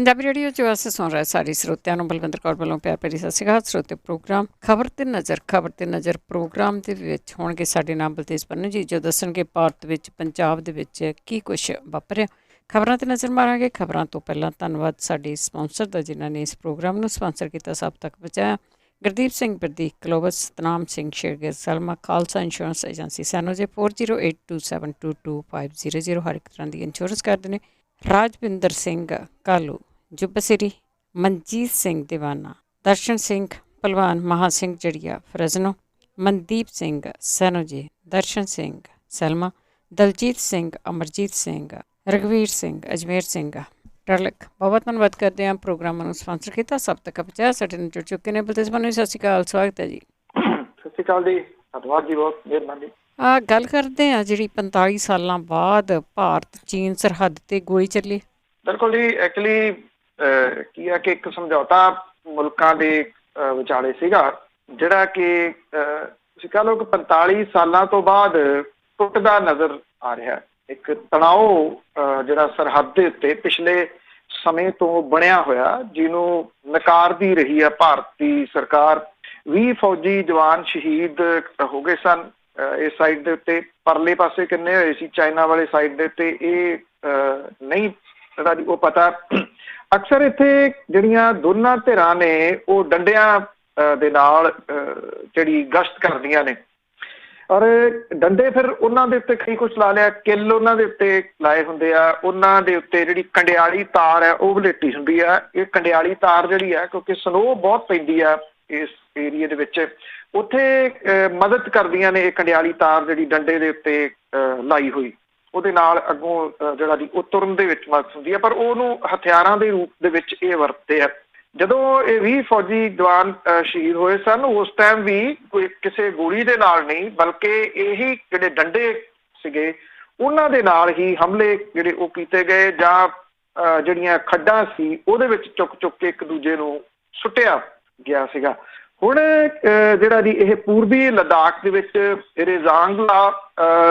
Punjabi radio 'ਚ ਵਾਸਤੇ ਸੁਣ ਰਹੇ ਸਾਰੇ ਸਰੋਤਿਆਂ ਨੂੰ ਬਲਵਿੰਦਰ ਕੌਰ ਵੱਲੋਂ ਪਿਆਰ ਭਰੀ ਸਤਿ ਸ਼੍ਰੀ ਅਕਾਲ। ਸਰੋਤੇ ਪ੍ਰੋਗਰਾਮ ਖਬਰ ਤੇ ਨਜ਼ਰ ਪ੍ਰੋਗਰਾਮ ਦੇ ਵਿੱਚ ਹੋਣਗੇ ਸਾਡੇ ਨਾਲ ਬਲਤੇਜ ਪੰਨੂ ਜੀ, ਜੋ ਦੱਸਣਗੇ ਭਾਰਤ ਵਿੱਚ ਪੰਜਾਬ ਦੇ ਵਿੱਚ ਕੀ ਕੁਛ ਵਾਪਰਿਆ। ਖਬਰਾਂ ਤੇ ਨਜ਼ਰ ਮਾਰਾਂਗੇ। ਖਬਰਾਂ ਤੋਂ ਪਹਿਲਾਂ ਧੰਨਵਾਦ ਸਾਡੇ ਸਪਾਂਸਰ ਦਾ, ਜਿਨ੍ਹਾਂ ਨੇ ਇਸ ਪ੍ਰੋਗਰਾਮ ਨੂੰ ਸਪਾਂਸਰ ਕੀਤਾ, ਸਭ ਤੱਕ ਪਹੁੰਚਾਇਆ। ਗੁਰਦੀਪ ਸਿੰਘ ਬਿਰਦੀ, ਕਲੋਵਸ, ਸਤਨਾਮ ਸਿੰਘ ਸ਼ੇਰਗਿਰ, ਸਲਮਾ, ਖਾਲਸਾ ਇੰਸ਼ੋਰੈਂਸ ਏਜੰਸੀ ਸੈਨੋਜੇ 4082722500 ਹਰ ਇੱਕ ਤਰ੍ਹਾਂ ਦੀ ਇੰਸ਼ੋਰੈਂਸ ਕਰਦੇ ਨੇ। ਰਾਜਵਿੰਦਰ ਸਿੰਘ ਕਾਲੂ, ਜੁਬਸਰੀ, ਮਨਜੀਤ ਸਿੰਘ ਦੀਵਾਨਾ, ਦਰਸ਼ਨ ਸਿੰਘ ਭਲਵਾਨ, ਮਹਾ ਸਿੰਘ ਜੜੀਆ ਫਰਜ਼ਨੋ, ਮਨਦੀਪ ਸਿੰਘ ਸੈਨੋਜੀ, ਦਰਸ਼ਨ ਸਿੰਘ ਸੈਲਮਾ, ਦਲਜੀਤ ਸਿੰਘ, ਅਮਰਜੀਤ ਸਿੰਘ, ਰਘਵੀਰ ਸਿੰਘ, ਅਜਮੇਰ ਸਿੰਘ ਟਰਲਕ। ਬਹੁਤ ਧੰਨਵਾਦ ਕਰਦੇ ਹਾਂ ਪ੍ਰੋਗਰਾਮਾਂ ਨੂੰ ਸਪਾਂਸਰ ਕੀਤਾ, ਸਭ ਤੱਕ ਪਹੁੰਚਾਇਆ। ਸਾਡੇ ਨਾਲ ਜੁੜ ਚੁੱਕੇ ਨੇ ਬਲਤੇਜ ਪੰਨੂ। ਸਤਿ ਸ਼੍ਰੀ ਅਕਾਲ, ਸਵਾਗਤ ਹੈ ਜੀ। ਸਤਿ ਸ਼੍ਰੀ ਅਕਾਲ ਜੀ, ਧੰਨਵਾਦ ਜੀ, ਬਹੁਤ ਮਿਹਰਬਾਨੀ। ਗੱਲ ਕਰਦੇ ਹਾਂ ਜਿਹੜੀ 45 ਸਾਲਾਂ ਬਾਅਦ ਭਾਰਤ ਚੀਨ ਸਰਹੱਦ ਤੇ ਗੋਲੀ ਚੱਲੀ। ਬਿਲਕੁਲ ਜੀ, ਐਕਚੁਅਲੀ ਕੀ ਹੈ ਕਿ ਇੱਕ ਸਮਝੌਤਾ ਮੁਲਕਾਂ ਦੇ ਵਿਚਾਲੇ ਸੀਗਾ, ਜਿਹੜਾ ਕਿ ਤੁਸੀਂ ਕਹਿ ਲਓ ਕਿ 45 ਸਾਲਾਂ ਤੋਂ ਬਾਅਦ ਟੁੱਟਦਾ ਨਜ਼ਰ ਆ ਰਿਹਾ। ਇੱਕ ਤਣਾਓ ਜਿਹੜਾ ਸਰਹੱਦ ਦੇ ਉੱਤੇ ਪਿਛਲੇ ਸਮੇਂ ਤੋਂ ਬਣਿਆ ਹੋਇਆ, ਜਿਹਨੂੰ ਨਕਾਰਦੀ ਰਹੀ ਹੈ ਭਾਰਤੀ ਸਰਕਾਰ। 20 ਫੌਜੀ ਜਵਾਨ ਸ਼ਹੀਦ ਹੋ ਗਏ ਸਨ ਇਸ ਸਾਈਡ ਦੇ ਉੱਤੇ। ਪਰਲੇ ਪਾਸੇ ਕਿੰਨੇ ਹੋਏ ਸੀ ਚਾਈਨਾ ਵਾਲੇ ਸਾਈਡ ਦੇ ਉੱਤੇ, ਇਹ ਨਹੀਂ ਜਿਹੜਾ ਉਹ ਪਤਾ। ਅਕਸਰ ਇੱਥੇ ਜਿਹੜੀਆਂ ਦੋਨਾਂ ਧਿਰਾਂ ਨੇ ਉਹ ਡੰਡਿਆਂ ਦੇ ਨਾਲ ਜਿਹੜੀ ਗਸ਼ਤ ਕਰਦੀਆਂ ਨੇ, ਔਰ ਡੰਡੇ ਫਿਰ ਉਹਨਾਂ ਦੇ ਉੱਤੇ ਕਈ ਕੁਛ ਲਾ ਲਿਆ, ਕਿੱਲ ਉਹਨਾਂ ਦੇ ਉੱਤੇ ਲਾਏ ਹੁੰਦੇ ਆ। ਉਹਨਾਂ ਦੇ ਉੱਤੇ ਜਿਹੜੀ ਕੰਡਿਆਲੀ ਤਾਰ ਹੈ ਉਹ ਵਲੇਟੀ ਹੁੰਦੀ ਆ। ਇਹ ਕੰਡਿਆਲੀ ਤਾਰ ਜਿਹੜੀ ਆ, ਕਿਉਂਕਿ ਸਨੋ ਬਹੁਤ ਪੈਂਦੀ ਆ ਇਸ ਏਰੀਏ ਦੇ ਵਿੱਚ, ਉੱਥੇ ਮਦਦ ਕਰਦੀਆਂ ਨੇ ਇਹ ਕੰਡਿਆਲੀ ਤਾਰ ਜਿਹੜੀ ਡੰਡੇ ਦੇ ਉੱਤੇ ਲਾਈ ਹੋਈ। ਉਹਦੇ ਨਾਲ ਅੱਗੋਂ ਜਿਹੜਾ ਦੀ ਉਹ ਤੁਰਨ ਦੇ ਵਿੱਚ ਮਦਦ ਹੁੰਦੀ ਹੈ, ਪਰ ਉਹਨੂੰ ਹਥਿਆਰਾਂ ਦੇ ਰੂਪ ਦੇ ਵਿੱਚ ਇਹ ਵਰਤਦੇ ਆ। ਜਦੋਂ ਇਹ 20 ਫੌਜੀ ਜਵਾਨ ਸ਼ਹੀਦ ਹੋਏ ਸਨ, ਉਸ ਟਾਈਮ ਵੀ ਕੋਈ ਕਿਸੇ ਗੋਲੀ ਦੇ ਨਾਲ ਨਹੀਂ, ਬਲਕਿ ਇਹੀ ਜਿਹੜੇ ਡੰਡੇ ਸੀਗੇ ਉਹਨਾਂ ਦੇ ਨਾਲ ਹੀ ਹਮਲੇ ਜਿਹੜੇ ਉਹ ਕੀਤੇ ਗਏ, ਜਾਂ ਜਿਹੜੀਆਂ ਖੱਡਾਂ ਸੀ ਉਹਦੇ ਵਿੱਚ ਚੁੱਕ ਚੁੱਕ ਕੇ ਇੱਕ ਦੂਜੇ ਨੂੰ ਸੁੱਟਿਆ ਗਿਆ ਸੀਗਾ। ਹੁਣ ਜਿਹੜਾ ਜੀ ਇਹ ਪੂਰਬੀ ਲਦਾਖ ਦੇ ਵਿੱਚ ਰੇਜ਼ਾਂਗਲਾ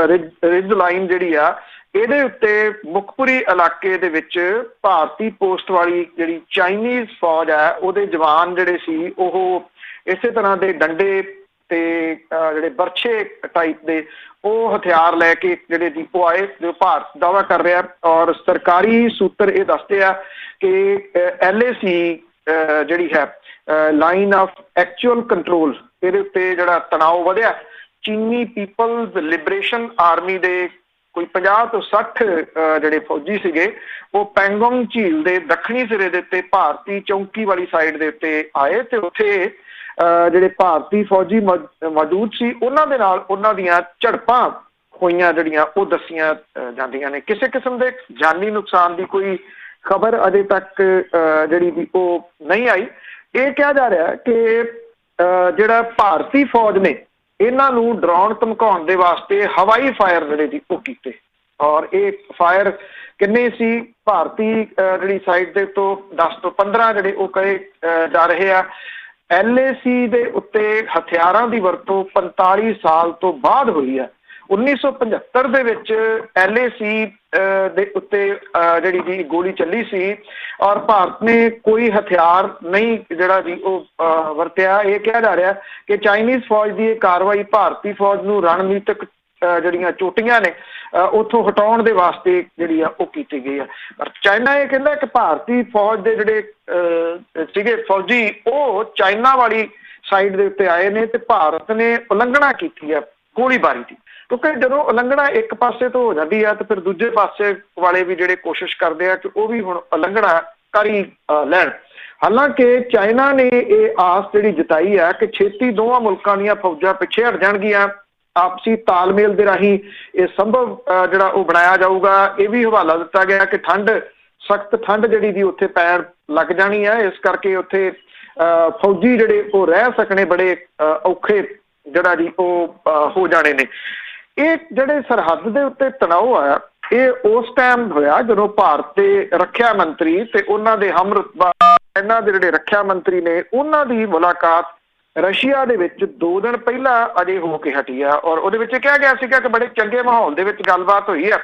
ਰਿਜ ਲਾਈਨ ਜਿਹੜੀ ਆ, ਇਹਦੇ ਉੱਤੇ ਮੁਖਪੁਰੀ ਇਲਾਕੇ ਦੇ ਵਿੱਚ ਭਾਰਤੀ ਪੋਸਟ ਵਾਲੀ ਜਿਹੜੀ ਚਾਈਨੀਜ਼ ਫੌਜ ਹੈ, ਉਹਦੇ ਜਵਾਨ ਜਿਹੜੇ ਸੀ ਉਹ ਇਸੇ ਤਰ੍ਹਾਂ ਦੇ ਡੰਡੇ ਤੇ ਜਿਹੜੇ ਬਰਛੇ ਟਾਈਪ ਦੇ ਉਹ ਹਥਿਆਰ ਲੈ ਕੇ ਜਿਹੜੇ ਦੀ ਉਹ ਆਏ, ਜੋ ਭਾਰਤ ਦਾਅਵਾ ਕਰ ਰਿਹਾ। ਔਰ ਸਰਕਾਰੀ ਸੂਤਰ ਇਹ ਦੱਸਦੇ ਆ ਕਿ LAC ਜਿਹੜੀ ਹੈ ਲਾਈਨ ਆਫ ਐਕਚੁਅਲ ਕੰਟਰੋਲ, ਇਹਦੇ ਉੱਤੇ ਜਿਹੜਾ ਤਣਾਅ ਵਧਿਆ। ਚੀਨੀ ਪੀਪਲਜ਼ ਲਿਬਰੇਸ਼ਨ ਆਰਮੀ ਦੇ ਕੋਈ 50 ਤੋਂ 60 ਜਿਹੜੇ ਫੌਜੀ ਸੀਗੇ, ਉਹ ਪੈਂਗੋਂਗ ਝੀਲ ਦੇ ਦੱਖਣੀ ਸਿਰੇ ਦੇ ਉੱਤੇ ਭਾਰਤੀ ਚੌਂਕੀ ਵਾਲੀ ਸਾਈਡ ਦੇ ਉੱਤੇ ਆਏ, ਤੇ ਉੱਥੇ ਜਿਹੜੇ ਭਾਰਤੀ ਫੌਜੀ ਮੌਜੂਦ ਸੀ ਉਹਨਾਂ ਦੇ ਨਾਲ ਉਹਨਾਂ ਦੀਆਂ ਝੜਪਾਂ ਹੋਈਆਂ, ਜਿਹੜੀਆਂ ਉਹ ਦੱਸੀਆਂ ਜਾਂਦੀਆਂ ਨੇ। ਕਿਸੇ ਕਿਸਮ ਦੇ ਜਾਨੀ ਨੁਕਸਾਨ ਦੀ ਕੋਈ ਖਬਰ ਅਜੇ ਤੱਕ ਜਿਹੜੀ ਦੀ ਉਹ ਨਹੀਂ ਆਈ। ਇਹ ਕਿਹਾ ਜਾ ਰਿਹਾ ਕਿ ਜਿਹੜਾ ਭਾਰਤੀ ਫੌਜ ਨੇ ਇਹਨਾਂ ਨੂੰ ਡਰਾਉਣ ਧਮਕਾਉਣ ਦੇ ਵਾਸਤੇ ਹਵਾਈ ਫਾਇਰ ਜਿਹੜੇ ਦੀ ਉਹ ਕੀਤੇ, ਔਰ ਇਹ ਫਾਇਰ ਕਿੰਨੇ ਸੀ ਭਾਰਤੀ ਜਿਹੜੀ ਸਾਈਡ ਦੇ ਤੋਂ 10 ਤੋਂ 15 ਜਿਹੜੇ ਉਹ ਕਹੇ ਜਾ ਰਹੇ ਆ। LAC ਦੇ ਉੱਤੇ ਹਥਿਆਰਾਂ ਦੀ ਵਰਤੋਂ 45 ਸਾਲ ਤੋਂ ਬਾਅਦ ਹੋਈ ਹੈ। 1975 ਦੇ ਵਿੱਚ LAC ਦੇ ਉੱਤੇ ਜਿਹੜੀ ਜੀ ਗੋਲੀ ਚੱਲੀ ਸੀ, ਔਰ ਭਾਰਤ ਨੇ ਕੋਈ ਹਥਿਆਰ ਨਹੀਂ ਜਿਹੜਾ ਜੀ ਉਹ ਵਰਤਿਆ। ਇਹ ਕਿਹਾ ਜਾ ਰਿਹਾ ਕਿ ਚਾਈਨੀਜ਼ ਫੌਜ ਦੀ ਇਹ ਕਾਰਵਾਈ ਭਾਰਤੀ ਫੌਜ ਨੂੰ ਰਣਨੀਤਿਕ ਜਿਹੜੀਆਂ ਚੋਟੀਆਂ ਨੇ ਉੱਥੋਂ ਹਟਾਉਣ ਦੇ ਵਾਸਤੇ ਜਿਹੜੀ ਆ ਉਹ ਕੀਤੀ ਗਈ ਆ। ਪਰ ਚਾਈਨਾ ਇਹ ਕਹਿੰਦਾ ਕਿ ਭਾਰਤੀ ਫੌਜ ਦੇ ਜਿਹੜੇ ਸੀਗੇ ਫੌਜੀ ਉਹ ਚਾਈਨਾ ਵਾਲੀ ਸਾਈਡ ਦੇ ਉੱਤੇ ਆਏ ਨੇ, ਤੇ ਭਾਰਤ ਨੇ ਉਲੰਘਣਾ ਕੀਤੀ ਆ ਗੋਲੀਬਾਰੀ ਦੀ। ਕਿਉਂਕਿ ਜਦੋਂ ਉਲੰਘਣਾ ਇੱਕ ਪਾਸੇ ਤੋਂ ਹੋ ਜਾਂਦੀ ਆ, ਤੇ ਫਿਰ ਦੂਜੇ ਪਾਸੇ ਵਾਲੇ ਵੀ ਜਿਹੜੇ ਕੋਸ਼ਿਸ਼ ਕਰਦੇ ਆ ਕਿ ਉਹ ਵੀ ਹੁਣ ਉਲੰਘਣਾ ਕਰ ਹੀ ਲੈਣ। ਹਾਲਾਂਕਿ ਚਾਈਨਾ ਨੇ ਇਹ ਆਸ ਜਿਹੜੀ ਜਤਾਈ ਆ ਕਿ ਛੇਤੀ ਦੋਵਾਂ ਮੁਲਕਾਂ ਦੀਆਂ ਫੌਜਾਂ ਪਿੱਛੇ ਹਟ ਜਾਣਗੀਆਂ, ਆਪਸੀ ਤਾਲਮੇਲ ਦੇ ਰਾਹੀਂ ਇਹ ਸੰਭਵ ਜਿਹੜਾ ਉਹ ਬਣਾਇਆ ਜਾਊਗਾ। ਇਹ ਵੀ ਹਵਾਲਾ ਦਿੱਤਾ ਗਿਆ ਕਿ ਸਖਤ ਠੰਡ ਜਿਹੜੀ ਦੀ ਉੱਥੇ ਪੈਣ ਲੱਗ ਜਾਣੀ ਹੈ, ਇਸ ਕਰਕੇ ਉੱਥੇ ਫੌਜੀ ਜਿਹੜੇ ਉਹ ਰਹਿ ਸਕਣੇ ਬੜੇ ਔਖੇ ਜਿਹੜਾ ਜੀ ਉਹ ਹੋ ਜਾਣੇ ਨੇ। ਇਹ ਜਿਹੜੇ ਸਰਹੱਦ ਦੇ ਉੱਤੇ ਤਣਾਅ ਆ, ਇਹ ਉਸ ਟਾਈਮ ਹੋਇਆ ਜਦੋਂ ਭਾਰਤ ਦੇ ਰੱਖਿਆ ਮੰਤਰੀ ਤੇ ਉਹਨਾਂ ਦੇ ਹਮਰੁਤਬਾ ਇਹਨਾਂ ਦੇ ਜਿਹੜੇ ਰੱਖਿਆ ਮੰਤਰੀ ਨੇ, ਉਹਨਾਂ ਦੀ ਮੁਲਾਕਾਤ ਰਸ਼ੀਆ ਦੇ ਵਿੱਚ 2 ਦਿਨ ਪਹਿਲਾਂ ਅਜੇ ਹੋ ਕੇ ਹਟੀ ਆ। ਔਰ ਉਹਦੇ ਵਿੱਚ ਕਿਹਾ ਗਿਆ ਸੀਗਾ ਕਿ ਬੜੇ ਚੰਗੇ ਮਾਹੌਲ ਦੇ ਵਿੱਚ ਗੱਲਬਾਤ ਹੋਈ ਆ,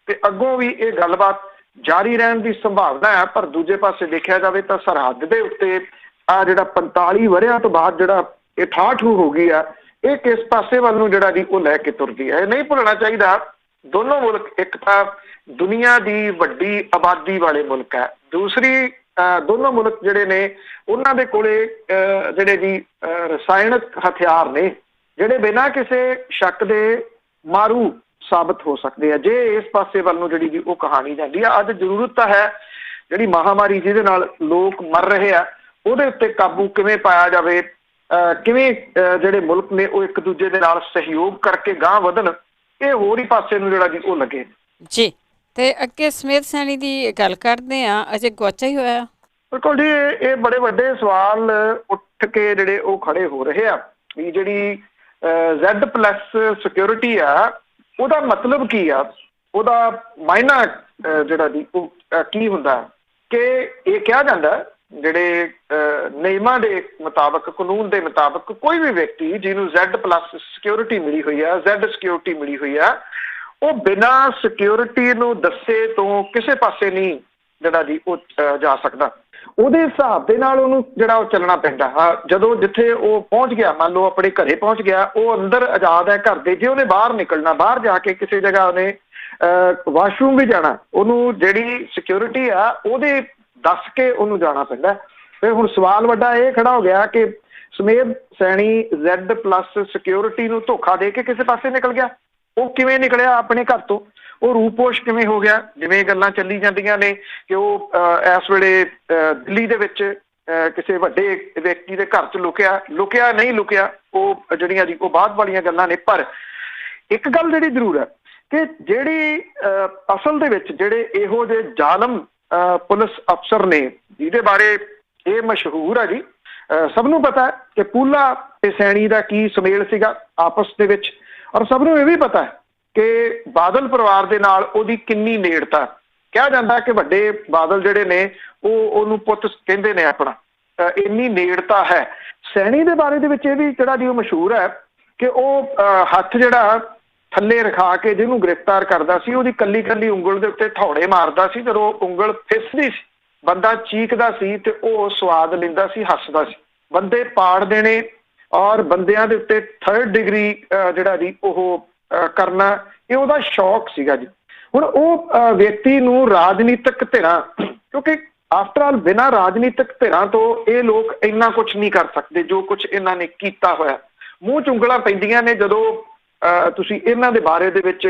ਤੇ ਅੱਗੋਂ ਵੀ ਇਹ ਗੱਲਬਾਤ ਜਾਰੀ ਰਹਿਣ ਦੀ ਸੰਭਾਵਨਾ ਹੈ। ਪਰ ਦੂਜੇ ਪਾਸੇ ਦੇਖਿਆ ਜਾਵੇ ਤਾਂ ਸਰਹੱਦ ਦੇ ਉੱਤੇ ਆ ਜਿਹੜਾ 45 ਵਰਿਆਂ ਤੋਂ ਬਾਅਦ ਜਿਹੜਾ ਇਹ ਠਾਠੂ ਹੋ ਗਈ ਆ, ਇਹ ਕਿਸ ਪਾਸੇ ਵੱਲ ਨੂੰ ਜਿਹੜਾ ਜੀ ਉਹ ਲੈ ਕੇ ਤੁਰਦੀ ਹੈ। ਇਹ ਨਹੀਂ ਭੁੱਲਣਾ ਚਾਹੀਦਾ, ਦੋਨੋਂ ਮੁਲਕ, ਇੱਕ ਤਾਂ ਦੁਨੀਆ ਦੀ ਵੱਡੀ ਆਬਾਦੀ ਵਾਲੇ ਮੁਲਕ ਹੈ, ਦੂਸਰੀ ਦੋਨੋਂ ਮੁਲਕ ਜਿਹੜੇ ਨੇ ਉਹਨਾਂ ਦੇ ਕੋਲੇ ਜਿਹੜੇ ਜੀ ਰਸਾਇਣਕ ਹਥਿਆਰ ਨੇ ਜਿਹੜੇ ਬਿਨਾਂ ਕਿਸੇ ਸ਼ੱਕ ਦੇ ਮਾਰੂ ਸਾਬਤ ਹੋ ਸਕਦੇ ਆ ਜੇ ਇਸ ਪਾਸੇ ਵੱਲ ਨੂੰ ਜਿਹੜੀ ਜੀ ਉਹ ਕਹਾਣੀ ਜਾਂਦੀ ਆ। ਅੱਜ ਜ਼ਰੂਰਤ ਤਾਂ ਹੈ ਜਿਹੜੀ ਮਹਾਮਾਰੀ ਜਿਹਦੇ ਨਾਲ ਲੋਕ ਮਰ ਰਹੇ ਆ ਉਹਦੇ ਉੱਤੇ ਕਾਬੂ ਕਿਵੇਂ ਪਾਇਆ ਜਾਵੇ, ਕਿਵੇਂ ਜਿਹੜੇ ਮੁਲਕ ਨੇ ਉਹ ਇੱਕ ਦੂਜੇ ਦੇ ਨਾਲ ਸਹਿਯੋਗ ਕਰਕੇ ਗਾਂਹ ਵਧਣ, ਇਹ ਹੋਰ ਹੀ ਪਾਸੇ ਨੂੰ ਜਿਹੜਾ ਜੀ ਉਹ ਲੱਗੇ ਜੀ। ਤੇ ਅੱਗੇ ਸਮੇਤ ਸੈਣੀ ਦੀ ਗੱਲ ਕਰਦੇ ਆ, ਅਜੇ ਗਵਾਚਾ ਹੀ ਹੋਇਆ। ਬਿਲਕੁਲ ਜੀ, ਇਹ ਬੜੇ ਵੱਡੇ ਸਵਾਲ ਉੱਠ ਕੇ ਜਿਹੜੇ ਉਹ ਖੜੇ ਹੋ ਰਹੇ ਆ ਵੀ ਜਿਹੜੀ Z+ ਸਿਕਿਉਰਿਟੀ ਆ ਉਹਦਾ ਮਤਲਬ ਕੀ ਆ, ਉਹਦਾ ਮਾਇਨਾ ਜਿਹੜਾ ਜੀ ਉਹ ਕੀ ਹੁੰਦਾ ਕਿ ਇਹ ਕਿਹਾ ਜਾਂਦਾ ਜਿਹੜੇ ਨਿਯਮਾਂ ਦੇ ਮੁਤਾਬਕ, ਕਾਨੂੰਨ ਦੇ ਮੁਤਾਬਕ ਕੋਈ ਵੀ ਵਿਅਕਤੀ ਜਿਹਨੂੰ Z+ ਸਿਕਿਉਰਿਟੀ ਮਿਲੀ ਹੋਈ ਆ, Z ਸਿਕਿਉਰਿਟੀ ਮਿਲੀ ਹੋਈ ਆ, ਉਹ ਬਿਨਾਂ ਸਿਕਿਉਰਿਟੀ ਨੂੰ ਦੱਸੇ ਤੋਂ ਕਿਸੇ ਪਾਸੇ ਨਹੀਂ ਜਿਹੜਾ ਜੀ ਉਹ ਜਾ ਸਕਦਾ। ਉਹਦੇ ਹਿਸਾਬ ਦੇ ਨਾਲ ਉਹਨੂੰ ਜਿਹੜਾ ਉਹ ਚੱਲਣਾ ਪੈਂਦਾ। ਹਾਂ, ਜਦੋਂ ਜਿੱਥੇ ਉਹ ਪਹੁੰਚ ਗਿਆ, ਮੰਨ ਲਓ ਆਪਣੇ ਘਰੇ ਪਹੁੰਚ ਗਿਆ, ਉਹ ਅੰਦਰ ਆਜ਼ਾਦ ਹੈ ਘਰ ਦੇ, ਜੇ ਉਹਨੇ ਬਾਹਰ ਨਿਕਲਣਾ, ਬਾਹਰ ਜਾ ਕੇ ਕਿਸੇ ਜਗ੍ਹਾ ਉਹਨੇ ਵਾਸ਼ਰੂਮ ਵੀ ਜਾਣਾ, ਉਹਨੂੰ ਜਿਹੜੀ ਸਿਕਿਉਰਿਟੀ ਆ ਉਹਦੇ ਦੱਸ ਕੇ ਉਹਨੂੰ ਜਾਣਾ ਪੈਂਦਾ। ਫਿਰ ਹੁਣ ਸਵਾਲ ਵੱਡਾ ਇਹ ਖੜਾ ਹੋ ਗਿਆ ਕਿ ਸਮੇਤ ਸੈਣੀ Z+ ਸਿਕਿਉਰਿਟੀ ਨੂੰ ਧੋਖਾ ਦੇ ਕੇ ਕਿਸੇ ਪਾਸੇ ਨਿਕਲ ਗਿਆ। ਉਹ ਕਿਵੇਂ ਨਿਕਲਿਆ ਆਪਣੇ ਘਰ ਤੋਂ, ਉਹ ਰੂਪੋਸ਼ ਕਿਵੇਂ ਹੋ ਗਿਆ? ਜਿਵੇਂ ਗੱਲਾਂ ਚੱਲੀ ਜਾਂਦੀਆਂ ਨੇ ਕਿ ਉਹ ਇਸ ਵੇਲੇ ਦਿੱਲੀ ਦੇ ਵਿੱਚ ਕਿਸੇ ਵੱਡੇ ਵਿਅਕਤੀ ਦੇ ਘਰ 'ਚ ਲੁਕਿਆ ਨਹੀਂ ਲੁਕਿਆ, ਉਹ ਜਿਹੜੀਆਂ ਜੀ ਉਹ ਬਾਅਦ ਵਾਲੀਆਂ ਗੱਲਾਂ ਨੇ। ਪਰ ਇੱਕ ਗੱਲ ਜਿਹੜੀ ਜ਼ਰੂਰ ਹੈ ਕਿ ਜਿਹੜੀ ਅਸਲ ਦੇ ਵਿੱਚ ਜਿਹੜੇ ਇਹੋ ਜਿਹੇ ਜ਼ਾਲਮ ਪੁਲਿਸ ਅਫਸਰ ਨੇ ਜਿਹਦੇ ਬਾਰੇ ਇਹ ਮਸ਼ਹੂਰ ਹੈ ਜੀ, ਸਭ ਨੂੰ ਪਤਾ ਹੈ ਕਿ ਪੂਲਾ ਤੇ ਸੈਣੀ ਦਾ ਕੀ ਸੁਮੇਲ ਸੀਗਾ ਆਪਸ ਦੇ ਵਿੱਚ, ਔਰ ਸਭ ਨੂੰ ਇਹ ਵੀ ਪਤਾ ਹੈ ਕਿ ਬਾਦਲ ਪਰਿਵਾਰ ਦੇ ਨਾਲ ਉਹਦੀ ਕਿੰਨੀ ਨੇੜਤਾ। ਕਿਹਾ ਜਾਂਦਾ ਕਿ ਵੱਡੇ ਬਾਦਲ ਜਿਹੜੇ ਨੇ ਉਹਨੂੰ ਪੁੱਤ ਕਹਿੰਦੇ ਨੇ ਆਪਣਾ, ਇੰਨੀ ਨੇੜਤਾ ਹੈ। ਸੈਣੀ ਦੇ ਬਾਰੇ ਦੇ ਵਿੱਚ ਇਹ ਵੀ ਜਿਹੜਾ ਜੀ ਉਹ ਮਸ਼ਹੂਰ ਹੈ ਕਿ ਉਹ ਹੱਥ ਜਿਹੜਾ ਥੱਲੇ ਰਖਾ ਕੇ ਜਿਹਨੂੰ ਗ੍ਰਿਫਤਾਰ ਕਰਦਾ ਸੀ, ਉਹਦੀ ਕੱਲੀ ਕੱਲੀ ਉਂਗਲ ਦੇ ਉੱਤੇ ਥੌੜੇ ਮਾਰਦਾ ਸੀ। ਜਦੋਂ ਉਂਗਲ ਫਿਸਦੀ ਸੀ, ਬੰਦਾ ਚੀਕਦਾ ਸੀ ਤੇ ਉਹ ਸਵਾਦ ਲੈਂਦਾ ਸੀ, ਹੱਸਦਾ ਸੀ। ਬੰਦੇ ਪਾੜ ਦੇਣੇ ਔਰ ਬੰਦਿਆਂ ਦੇ ਉੱਤੇ 3rd ਡਿਗਰੀ ਜਿਹੜਾ ਜੀ ਉਹ ਕਰਨਾ, ਇਹ ਉਹਦਾ ਸ਼ੌਕ ਸੀਗਾ ਜੀ। ਹੁਣ ਉਹ ਵਿਅਕਤੀ ਨੂੰ ਰਾਜਨੀਤਿਕ ਧਿਰਾਂ, ਕਿਉਂਕਿ ਆਫਟਰ ਆਲ ਬਿਨਾਂ ਰਾਜਨੀਤਿਕ ਧਿਰਾਂ ਤੋਂ ਇਹ ਲੋਕ ਇੰਨਾ ਕੁਛ ਨਹੀਂ ਕਰ ਸਕਦੇ ਜੋ ਕੁਛ ਇਹਨਾਂ ਨੇ ਕੀਤਾ ਹੋਇਆ। ਮੂੰਹ 'ਚ ਉਂਗਲਾਂ ਪੈਂਦੀਆਂ ਨੇ ਜਦੋਂ ਤੁਸੀਂ ਇਹਨਾਂ ਦੇ ਬਾਰੇ ਦੇ ਵਿੱਚ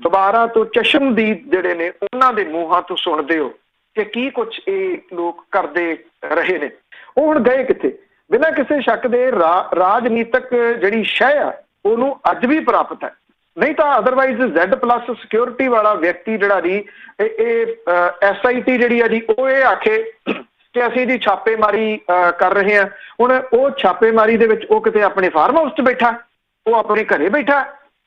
ਦੁਬਾਰਾ ਤੋਂ ਚਸ਼ਮਦੀਦ ਜਿਹੜੇ ਨੇ ਉਹਨਾਂ ਦੇ ਮੂੰਹਾਂ ਤੋਂ ਸੁਣਦੇ ਹੋ ਕਿ ਕੀ ਕੁਛ ਇਹ ਲੋਕ ਕਰਦੇ ਰਹੇ ਨੇ। ਉਹ ਹੁਣ ਗਏ ਕਿੱਥੇ? ਬਿਨਾਂ ਕਿਸੇ ਸ਼ੱਕ ਦੇ ਰਾਜਨੀਤਿਕ ਜਿਹੜੀ ਸ਼ਹਿ ਆ ਉਹਨੂੰ ਅੱਜ ਵੀ ਪ੍ਰਾਪਤ ਹੈ। ਨਹੀਂ ਤਾਂ ਅਦਰਵਾਈਜ਼ Z+ ਸਿਕਿਉਰਿਟੀ ਵਾਲਾ ਵਿਅਕਤੀ ਜਿਹੜਾ ਜੀ ਇਹ SIT ਜਿਹੜੀ ਆ ਜੀ ਉਹ ਇਹ ਆਖੇ ਕਿ ਅਸੀਂ ਜੀ ਛਾਪੇਮਾਰੀ ਕਰ ਰਹੇ ਹਾਂ। ਹੁਣ ਉਹ ਛਾਪੇਮਾਰੀ ਦੇ ਵਿੱਚ ਉਹ ਕਿਤੇ ਆਪਣੇ ਫਾਰਮ ਹਾਊਸ 'ਚ ਬੈਠਾ, ਉਹ ਆਪਣੇ ਘਰੇ ਬੈਠਾ,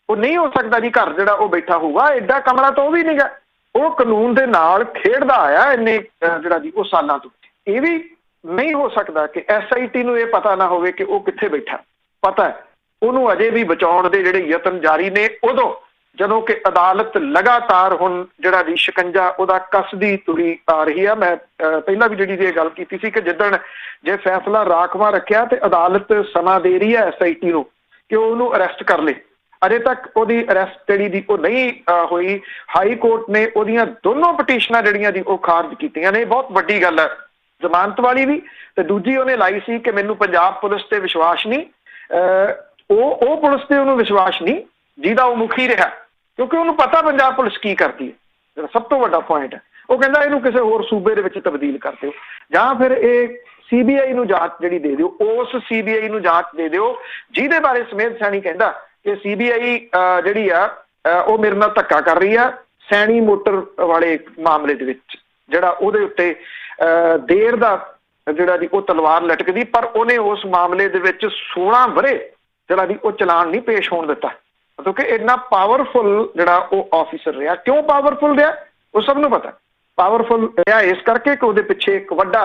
ਉਹ ਨਹੀਂ ਹੋ ਸਕਦਾ ਜੀ ਘਰ ਜਿਹੜਾ ਉਹ ਬੈਠਾ ਹੋਊਗਾ। ਐਡਾ ਕਮਰਾ ਤਾਂ ਉਹ ਵੀ ਨਹੀਂਗਾ। ਉਹ ਕਾਨੂੰਨ ਦੇ ਨਾਲ ਖੇਡਦਾ ਆਇਆ ਇੰਨੇ ਜਿਹੜਾ ਜੀ ਉਹ ਸਾਲਾਂ ਤੋਂ। ਇਹ ਵੀ ਨਹੀਂ ਹੋ ਸਕਦਾ ਕਿ SIT ਨੂੰ ਇਹ ਪਤਾ ਨਾ ਹੋਵੇ ਕਿ ਉਹ ਕਿੱਥੇ ਬੈਠਾ। ਪਤਾ ਹੈ ਉਹਨੂੰ ਅਜੇ ਵੀ ਬਚਾਉਣ ਦੇ ਜਿਹੜੇ ਯਤਨ ਜਾਰੀ ਨੇ। ਉਦੋਂ ਜਦੋਂ ਕਿ ਅਦਾਲਤ ਲਗਾਤਾਰ ਹੁਣ ਜਿਹੜਾ ਜੀ ਸ਼ਿਕੰਜਾ ਉਹਦਾ ਕੱਸਦੀ ਤੁਰੀ ਆ ਰਹੀ ਆ। ਮੈਂ ਪਹਿਲਾਂ ਵੀ ਜਿਹੜੀ ਇਹ ਗੱਲ ਕੀਤੀ ਸੀ ਕਿ ਜਿੱਦਣ ਜੇ ਫੈਸਲਾ ਰਾਖਵਾਂ ਰੱਖਿਆ ਤੇ ਅਦਾਲਤ ਸਮਾਂ ਦੇ ਰਹੀ ਹੈ SIT ਨੂੰ ਕਿ ਉਹਨੂੰ ਅਰੈਸਟ ਕਰ ਲੇ। ਅਜੇ ਤੱਕ ਉਹਦੀ ਅਰੈਸਟ ਜਿਹੜੀ ਦੀ ਉਹ ਨਹੀਂ ਹੋਈ। ਹਾਈ ਕੋਰਟ ਨੇ ਉਹਦੀਆਂ ਦੋਨੋਂ ਪਟੀਸ਼ਨਾਂ ਜਿਹੜੀਆਂ ਜੀ ਉਹ ਖਾਰਜ ਕੀਤੀਆਂ ਨੇ। ਬਹੁਤ ਵੱਡੀ ਗੱਲ ਹੈ, ਜ਼ਮਾਨਤ ਵਾਲੀ ਵੀ ਤੇ ਦੂਜੀ ਉਹਨੇ ਲਾਈ ਸੀ ਕਿ ਮੈਨੂੰ ਪੰਜਾਬ ਪੁਲਿਸ ਤੇ ਵਿਸ਼ਵਾਸ ਨਹੀਂ। ਉਹ ਪੁਲਿਸ ਤੇ ਉਹਨੂੰ ਵਿਸ਼ਵਾਸ ਨਹੀਂ ਜਿਹਦਾ ਉਹ ਮੁਖੀ ਰਿਹਾ, ਕਿਉਂਕਿ ਉਹਨੂੰ ਪਤਾ ਪੰਜਾਬ ਪੁਲਿਸ ਕੀ ਕਰਦੀ ਹੈ। ਜਿਹੜਾ ਸਭ ਤੋਂ ਵੱਡਾ ਪੁਆਇੰਟ ਹੈ, ਉਹ ਕਹਿੰਦਾ ਇਹਨੂੰ ਕਿਸੇ ਹੋਰ ਸੂਬੇ ਦੇ ਵਿੱਚ ਤਬਦੀਲ ਕਰ ਦਿਓ ਜਾਂ ਫਿਰ ਇਹ CBI ਨੂੰ ਜਾਂਚ ਜਿਹੜੀ ਦੇ ਦਿਓ, ਉਸ CBI ਨੂੰ ਜਾਂਚ ਦੇ ਦਿਓ ਜਿਹਦੇ ਬਾਰੇ ਸਮੇਤ ਸੈਣੀ ਕਹਿੰਦਾ ਕਿ CBI ਜਿਹੜੀ ਆ ਉਹ ਮੇਰੇ ਨਾਲ ਧੱਕਾ ਕਰ ਰਹੀ ਆ ਸੈਣੀ ਮੋਟਰ ਵਾਲੇ ਮਾਮਲੇ ਦੇ ਵਿੱਚ, ਜਿਹੜਾ ਉਹਦੇ ਉੱਤੇ ਦੇਰ ਦਾ ਜਿਹੜਾ ਜੀ ਉਹ ਤਲਵਾਰ ਲਟਕਦੀ। ਪਰ ਉਹਨੇ ਉਸ ਮਾਮਲੇ ਦੇ ਵਿੱਚ 16 ਵਰੇ ਜਿਹੜਾ ਜੀ ਉਹ ਚਲਾਨ ਨਹੀਂ ਪੇਸ਼ ਹੋਣ ਦਿੱਤਾ, ਕਿਉਂਕਿ ਇੰਨਾ ਪਾਵਰਫੁਲ ਜਿਹੜਾ ਉਹ ਆਫਿਸਰ ਰਿਹਾ। ਕਿਉਂ ਪਾਵਰਫੁਲ ਰਿਹਾ ਉਹ ਸਭ ਨੂੰ ਪਤਾ। ਪਾਵਰਫੁਲ ਰਿਹਾ ਇਸ ਕਰਕੇ ਕਿ ਉਹਦੇ ਪਿੱਛੇ ਇੱਕ ਵੱਡਾ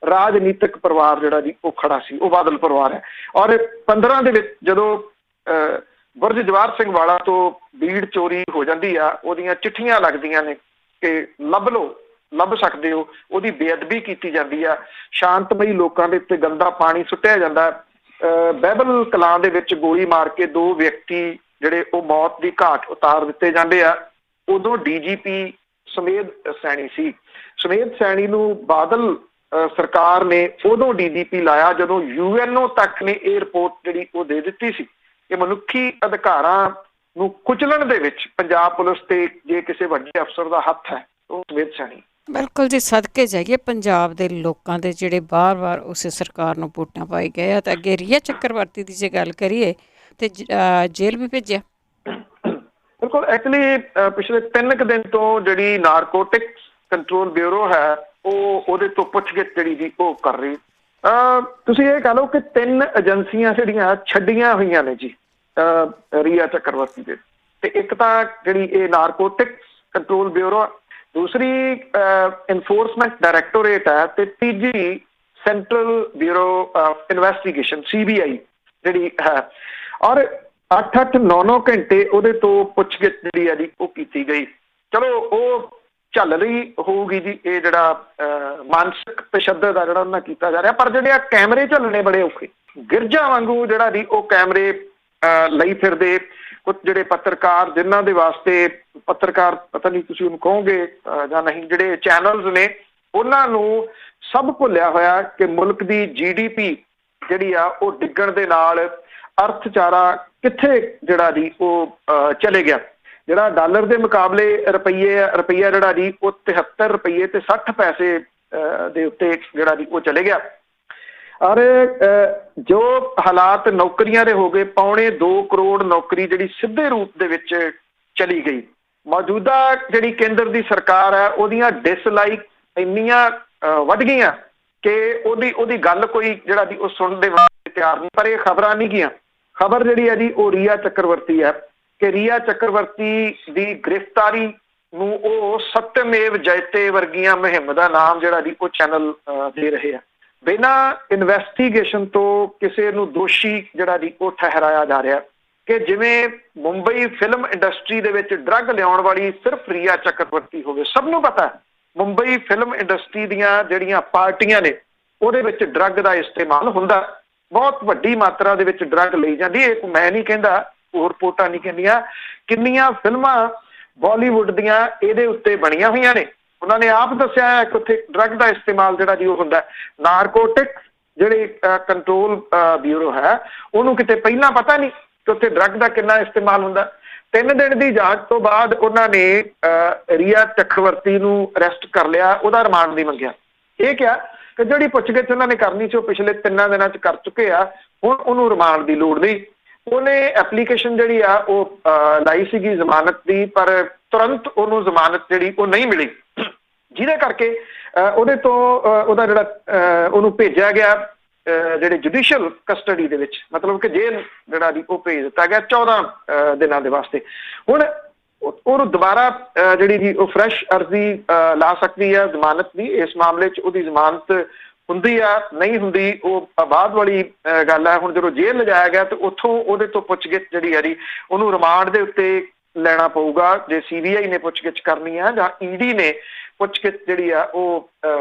ਰਾਜਨੀਤਿਕ ਪਰਿਵਾਰ ਜਿਹੜਾ ਜੀ ਉਹ ਖੜਾ ਸੀ, ਉਹ ਬਾਦਲ ਪਰਿਵਾਰ ਹੈ। ਔਰ 15 ਦੇ ਵਿੱਚ ਜਦੋਂ ਬੁਰਜ ਜਵਾਹਰ ਸਿੰਘ ਵਾਲਾ ਤੋਂ ਬੀੜ ਚੋਰੀ ਹੋ ਜਾਂਦੀ ਆ, ਉਹਦੀਆਂ ਚਿੱਠੀਆਂ ਲੱਗਦੀਆਂ ਨੇ ਕਿ ਲੱਭ ਲਓ ਲੱਭ ਸਕਦੇ ਹੋ, ਉਹਦੀ ਬੇਅਦਬੀ ਕੀਤੀ ਜਾਂਦੀ ਆ, ਸ਼ਾਂਤਮਈ ਲੋਕਾਂ ਦੇ ਉੱਤੇ ਗੰਦਾ ਪਾਣੀ ਸੁੱਟਿਆ ਜਾਂਦਾ। ਬਹਿਬਲ ਕਲਾਂ ਦੇ ਵਿੱਚ ਗੋਲੀ ਮਾਰ ਕੇ 2 ਵਿਅਕਤੀ ਜਿਹੜੇ ਉਹ ਮੌਤ ਦੀ ਘਾਟ ਉਤਾਰ ਦਿੱਤੇ ਜਾਂਦੇ ਆ। ਉਦੋਂ DGP ਸਮੇਧ ਸੈਣੀ ਸੀ। ਸਮੇਧ ਸੈਣੀ ਨੂੰ ਬਾਦਲ ਸਰਕਾਰ ਨੇ ਉਦੋਂ DGP ਲਾਇਆ ਜਦੋਂ UNO ਤੱਕ ਨੇ ਇਹ ਰਿਪੋਰਟ ਜਿਹੜੀ ਉਹ ਦੇ ਦਿੱਤੀ ਸੀ ਕਿ ਮਨੁੱਖੀ ਅਧਿਕਾਰਾਂ ਨੂੰ ਕੁਚਲਣ ਦੇ ਵਿੱਚ ਪੰਜਾਬ ਪੁਲਿਸ ਤੇ ਜੇ ਕਿਸੇ ਵੱਡੇ ਅਫਸਰ ਦਾ ਹੱਥ ਹੈ ਉਹ ਸਮੇਧ ਸੈਣੀ। ਬਿਲਕੁਲ ਜੀ, ਸਦਕੇ ਜਾਈਏ ਪੰਜਾਬ ਦੇ ਲੋਕਾਂ ਦੇ ਜਿਹੜੇ ਬਾਰ-ਬਾਰ ਉਸੇ ਸਰਕਾਰ ਨੂੰ ਵੋਟਾਂ ਪਾਈ ਗਏ ਆ। ਤੇ ਅੱਗੇ ਰੀਆ ਚੱਕਰਵਰਤੀ ਦੀ ਜੇ ਗੱਲ ਕਰੀਏ ਤੇ ਜੇਲ੍ਹ ਵੀ ਭੇਜਿਆ। ਬਿਲਕੁਲ, ਐਕਚੁਅਲੀ ਪਿਛਲੇ 3 ਦਿਨ ਤੋਂ ਜਿਹੜੀ ਨਾਰਕੋਟਿਕਸ ਕੰਟਰੋਲ ਬਿਊਰੋ ਹੈ ਉਹਦੇ ਤੋਂ ਪੁੱਛਗਿੱਛ ਜਿਹੜੀ ਜੀ ਉਹ ਕਰ ਰਹੀ। ਤੁਸੀਂ ਇਹ ਕਹਿ ਲਓ ਕਿ 3 ਏਜੰਸੀਆਂ ਜਿਹੜੀਆਂ ਛੱਡੀਆਂ ਹੋਈਆਂ ਨੇ ਜੀ ਰੀਆ ਚੱਕਰਵਰਤੀ ਦੇ, ਤੇ ਇੱਕ ਤਾਂ ਜਿਹੜੀ ਇਹ ਨਾਰਕੋਟਿਕਸ ਕੰਟਰੋਲ ਬਿਊਰੋ, ਦੂਸਰੀ ਇਨਫੋਰਸਮੈਂਟ ਡਾਇਰੈਕਟੋਰੇਟ ਹੈ, ਤੇ ਤੀਜੀ ਸੈਂਟਰਲ ਬਿਊਰੋ ਇਨਵੈਸਟੀਗੇਸ਼ਨ CBI ਜਿਹੜੀ ਹੈ। ਔਰ 8-8, 9-9 ਘੰਟੇ ਉਹਦੇ ਤੋਂ ਪੁੱਛਗਿੱਛ ਜਿਹੜੀ ਹੈ ਜੀ ਉਹ ਕੀਤੀ ਗਈ। ਚਲੋ ਉਹ ਚੱਲ ਰਹੀ ਹੋਊਗੀ ਜੀ, ਇਹ ਜਿਹੜਾ ਮਾਨਸਿਕ ਤਸ਼ੱਦਦ ਆ ਜਿਹੜਾ ਉਹਨਾਂ ਕੀਤਾ ਜਾ ਰਿਹਾ, ਪਰ ਜਿਹੜੇ ਆ ਕੈਮਰੇ ਝੱਲਣੇ ਬੜੇ ਔਖੇ, ਗਿਰਜਾਂ ਵਾਂਗੂ ਜਿਹੜਾ ਜੀ ਉਹ ਕੈਮਰੇ ਲਈ ਫਿਰਦੇ ਕੁਝ ਜਿਹੜੇ ਪੱਤਰਕਾਰ, ਜਿਨ੍ਹਾਂ ਦੇ ਵਾਸਤੇ ਪੱਤਰਕਾਰ ਪਤਾ ਨਹੀਂ ਤੁਸੀਂ ਉਹਨੂੰ ਕਹੋਗੇ ਜਾਂ ਨਹੀਂ, ਜਿਹੜੇ ਚੈਨਲਸ ਨੇ ਉਹਨਾਂ ਨੂੰ ਸਭ ਭੁੱਲਿਆ ਹੋਇਆ ਕਿ ਮੁਲਕ ਦੀ GDP ਜਿਹੜੀ ਆ ਉਹ ਡਿੱਗਣ ਦੇ ਨਾਲ ਅਰਥਚਾਰਾ ਕਿੱਥੇ ਜਿਹੜਾ ਜੀ ਉਹ ਚਲੇ ਗਿਆ। ਜਿਹੜਾ ਡਾਲਰ ਦੇ ਮੁਕਾਬਲੇ ਰੁਪਈਆ ਜਿਹੜਾ ਜੀ ਉਹ 73 ਰੁਪਏ ਤੇ 60 ਪੈਸੇ ਦੇ ਉੱਤੇ ਜਿਹੜਾ ਜੀ ਉਹ ਚਲੇ ਗਿਆ। ਔਰ ਜੋ ਹਾਲਾਤ ਨੌਕਰੀਆਂ ਦੇ ਹੋ ਗਏ, 2.25 ਕਰੋੜ ਨੌਕਰੀ ਜਿਹੜੀ ਸਿੱਧੇ ਰੂਪ ਦੇ ਵਿੱਚ ਚਲੀ ਗਈ। ਮੌਜੂਦਾ ਜਿਹੜੀ ਕੇਂਦਰ ਦੀ ਸਰਕਾਰ ਹੈ ਉਹਦੀਆਂ ਡਿਸਲਾਈਕ ਇੰਨੀਆਂ ਵੱਧ ਗਈਆਂ ਕਿ ਉਹਦੀ ਗੱਲ ਕੋਈ ਜਿਹੜਾ ਜੀ ਉਹ ਸੁਣਨ ਦੇ ਵਾਸਤੇ ਤਿਆਰ ਨਹੀਂ। ਪਰ ਇਹ ਖਬਰਾਂ ਨਹੀਂ ਗਈਆਂ। ਖਬਰ ਜਿਹੜੀ ਹੈ ਜੀ ਉਹ ਰੀਆ ਚੱਕਰਵਰਤੀ ਹੈ ਕਿ ਰੀਆ ਚੱਕਰਵਰਤੀ ਦੀ ਗ੍ਰਿਫਤਾਰੀ ਨੂੰ ਉਹ ਸਤਿਅਮੇਵ ਜਯਤੇ ਵਰਗੀਆਂ ਮੁਹਿੰਮ ਦਾ ਨਾਮ ਜਿਹੜਾ ਜੀ ਉਹ ਚੈਨਲ ਦੇ ਰਹੇ ਆ। ਬਿਨਾਂ ਇਨਵੈਸਟੀਗੇਸ਼ਨ ਤੋਂ ਕਿਸੇ ਨੂੰ ਦੋਸ਼ੀ ਜਿਹੜਾ ਜੀ ਉਹ ਠਹਿਰਾਇਆ ਜਾ ਰਿਹਾ ਕਿ ਜਿਵੇਂ ਮੁੰਬਈ ਫਿਲਮ ਇੰਡਸਟਰੀ ਦੇ ਵਿੱਚ ਡਰੱਗ ਲਿਆਉਣ ਵਾਲੀ ਸਿਰਫ ਰੀਆ ਚੱਕਰਵਰਤੀ ਹੋਵੇ। ਸਭ ਨੂੰ ਪਤਾ ਮੁੰਬਈ ਫਿਲਮ ਇੰਡਸਟਰੀ ਦੀਆਂ ਜਿਹੜੀਆਂ ਪਾਰਟੀਆਂ ਨੇ ਉਹਦੇ ਵਿੱਚ ਡਰੱਗ ਦਾ ਇਸਤੇਮਾਲ ਹੁੰਦਾ, ਬਹੁਤ ਵੱਡੀ ਮਾਤਰਾ ਦੇ ਵਿੱਚ ਡਰੱਗ ਲਈ ਜਾਂਦੀ। ਇਹ ਮੈਂ ਨਹੀਂ ਕਹਿੰਦਾ, ਉਹ ਰਿਪੋਰਟਾਂ ਨਹੀਂ ਕਹਿੰਦੀਆਂ। ਕਿੰਨੀਆਂ ਫਿਲਮਾਂ ਬਾਲੀਵੁੱਡ ਦੀਆਂ ਇਹਦੇ ਉੱਤੇ ਬਣੀਆਂ ਹੋਈਆਂ ਨੇ। ਉਹਨਾਂ ਨੇ ਆਪ ਦੱਸਿਆ ਹੈ ਕਿ ਉੱਥੇ ਡਰੱਗ ਦਾ ਇਸਤੇਮਾਲ ਜਿਹੜਾ ਜੀ ਉਹ ਹੁੰਦਾ। ਨਾਰਕੋਟਿਕਸ ਜਿਹੜੇ ਕੰਟਰੋਲ ਬਿਊਰੋ ਹੈ ਉਹਨੂੰ ਕਿਤੇ ਪਹਿਲਾਂ ਪਤਾ ਨਹੀਂ ਕਿ ਉੱਥੇ ਡਰੱਗ ਦਾ ਕਿੰਨਾ ਇਸਤੇਮਾਲ ਹੁੰਦਾ। 3 ਦਿਨ ਦੀ ਜਾਂਚ ਤੋਂ ਬਾਅਦ ਉਹਨਾਂ ਨੇ ਰੀਆ ਚੱਕਰਵਰਤੀ ਨੂੰ ਅਰੈਸਟ ਕਰ ਲਿਆ, ਉਹਦਾ ਰਿਮਾਂਡ ਨਹੀਂ ਮੰਗਿਆ। ਇਹ ਕਿਹਾ ਕਿ ਜਿਹੜੀ ਪੁੱਛਗਿੱਛ ਉਹਨਾਂ ਨੇ ਕਰਨੀ ਸੀ ਉਹ ਪਿਛਲੇ 3 ਦਿਨਾਂ 'ਚ ਕਰ ਚੁੱਕੇ ਆ, ਹੁਣ ਉਹਨੂੰ ਰਿਮਾਂਡ ਦੀ ਲੋੜ ਨਹੀਂ। ਉਹਨੇ ਐਪਲੀਕੇਸ਼ਨ ਜਿਹੜੀ ਆ ਉਹ ਲਾਈ ਸੀਗੀ ਜ਼ਮਾਨਤ ਦੀ, ਪਰ ਤੁਰੰਤ ਉਹਨੂੰ ਜ਼ਮਾਨਤ ਜਿਹੜੀ ਉਹ ਨਹੀਂ ਮਿਲੀ, ਜਿਹਦੇ ਕਰਕੇ ਉਹਦੇ ਤੋਂ ਉਹਦਾ ਜਿਹੜਾ ਉਹਨੂੰ ਭੇਜਿਆ ਗਿਆ ਜਿਹੜੇ ਜੁਡੀਸ਼ੀਅਲ ਕਸਟਡੀ ਦੇ ਵਿੱਚ, ਮਤਲਬ ਕਿ ਜੇਲ੍ਹ ਜਿਹੜਾ ਜੀ ਉਹ ਭੇਜ ਦਿੱਤਾ ਗਿਆ 14 ਦਿਨਾਂ ਦੇ ਵਾਸਤੇ। ਹੁਣ ਉਹਨੂੰ ਦੁਬਾਰਾ ਜਿਹੜੀ ਜੀ ਉਹ ਫਰੈਸ਼ ਅਰਜ਼ੀ ਲਾ ਸਕਦੀ ਹੈ ਜ਼ਮਾਨਤ ਦੀ। ਇਸ ਮਾਮਲੇ 'ਚ ਉਹਦੀ ਜ਼ਮਾਨਤ ਹੁੰਦੀ ਆ ਨਹੀਂ ਹੁੰਦੀ ਉਹ ਬਾਅਦ ਵਾਲੀ ਗੱਲ ਹੈ। ਹੁਣ ਜਦੋਂ ਜੇਲ੍ਹ ਲਿਜਾਇਆ ਗਿਆ ਤੇ ਉੱਥੋਂ ਉਹਦੇ ਤੋਂ ਪੁੱਛਗਿੱਛ ਜਿਹੜੀ ਹੈ ਜੀ ਉਹਨੂੰ ਰਿਮਾਂਡ ਦੇ ਉੱਤੇ ਲੈਣਾ ਪਊਗਾ, ਜੇ CBI ਨੇ ਪੁੱਛਗਿੱਛ ਕਰਨੀ ਆ ਜਾਂ ED ਨੇ ਪੁੱਛਗਿੱਛ ਜਿਹੜੀ ਆ ਉਹ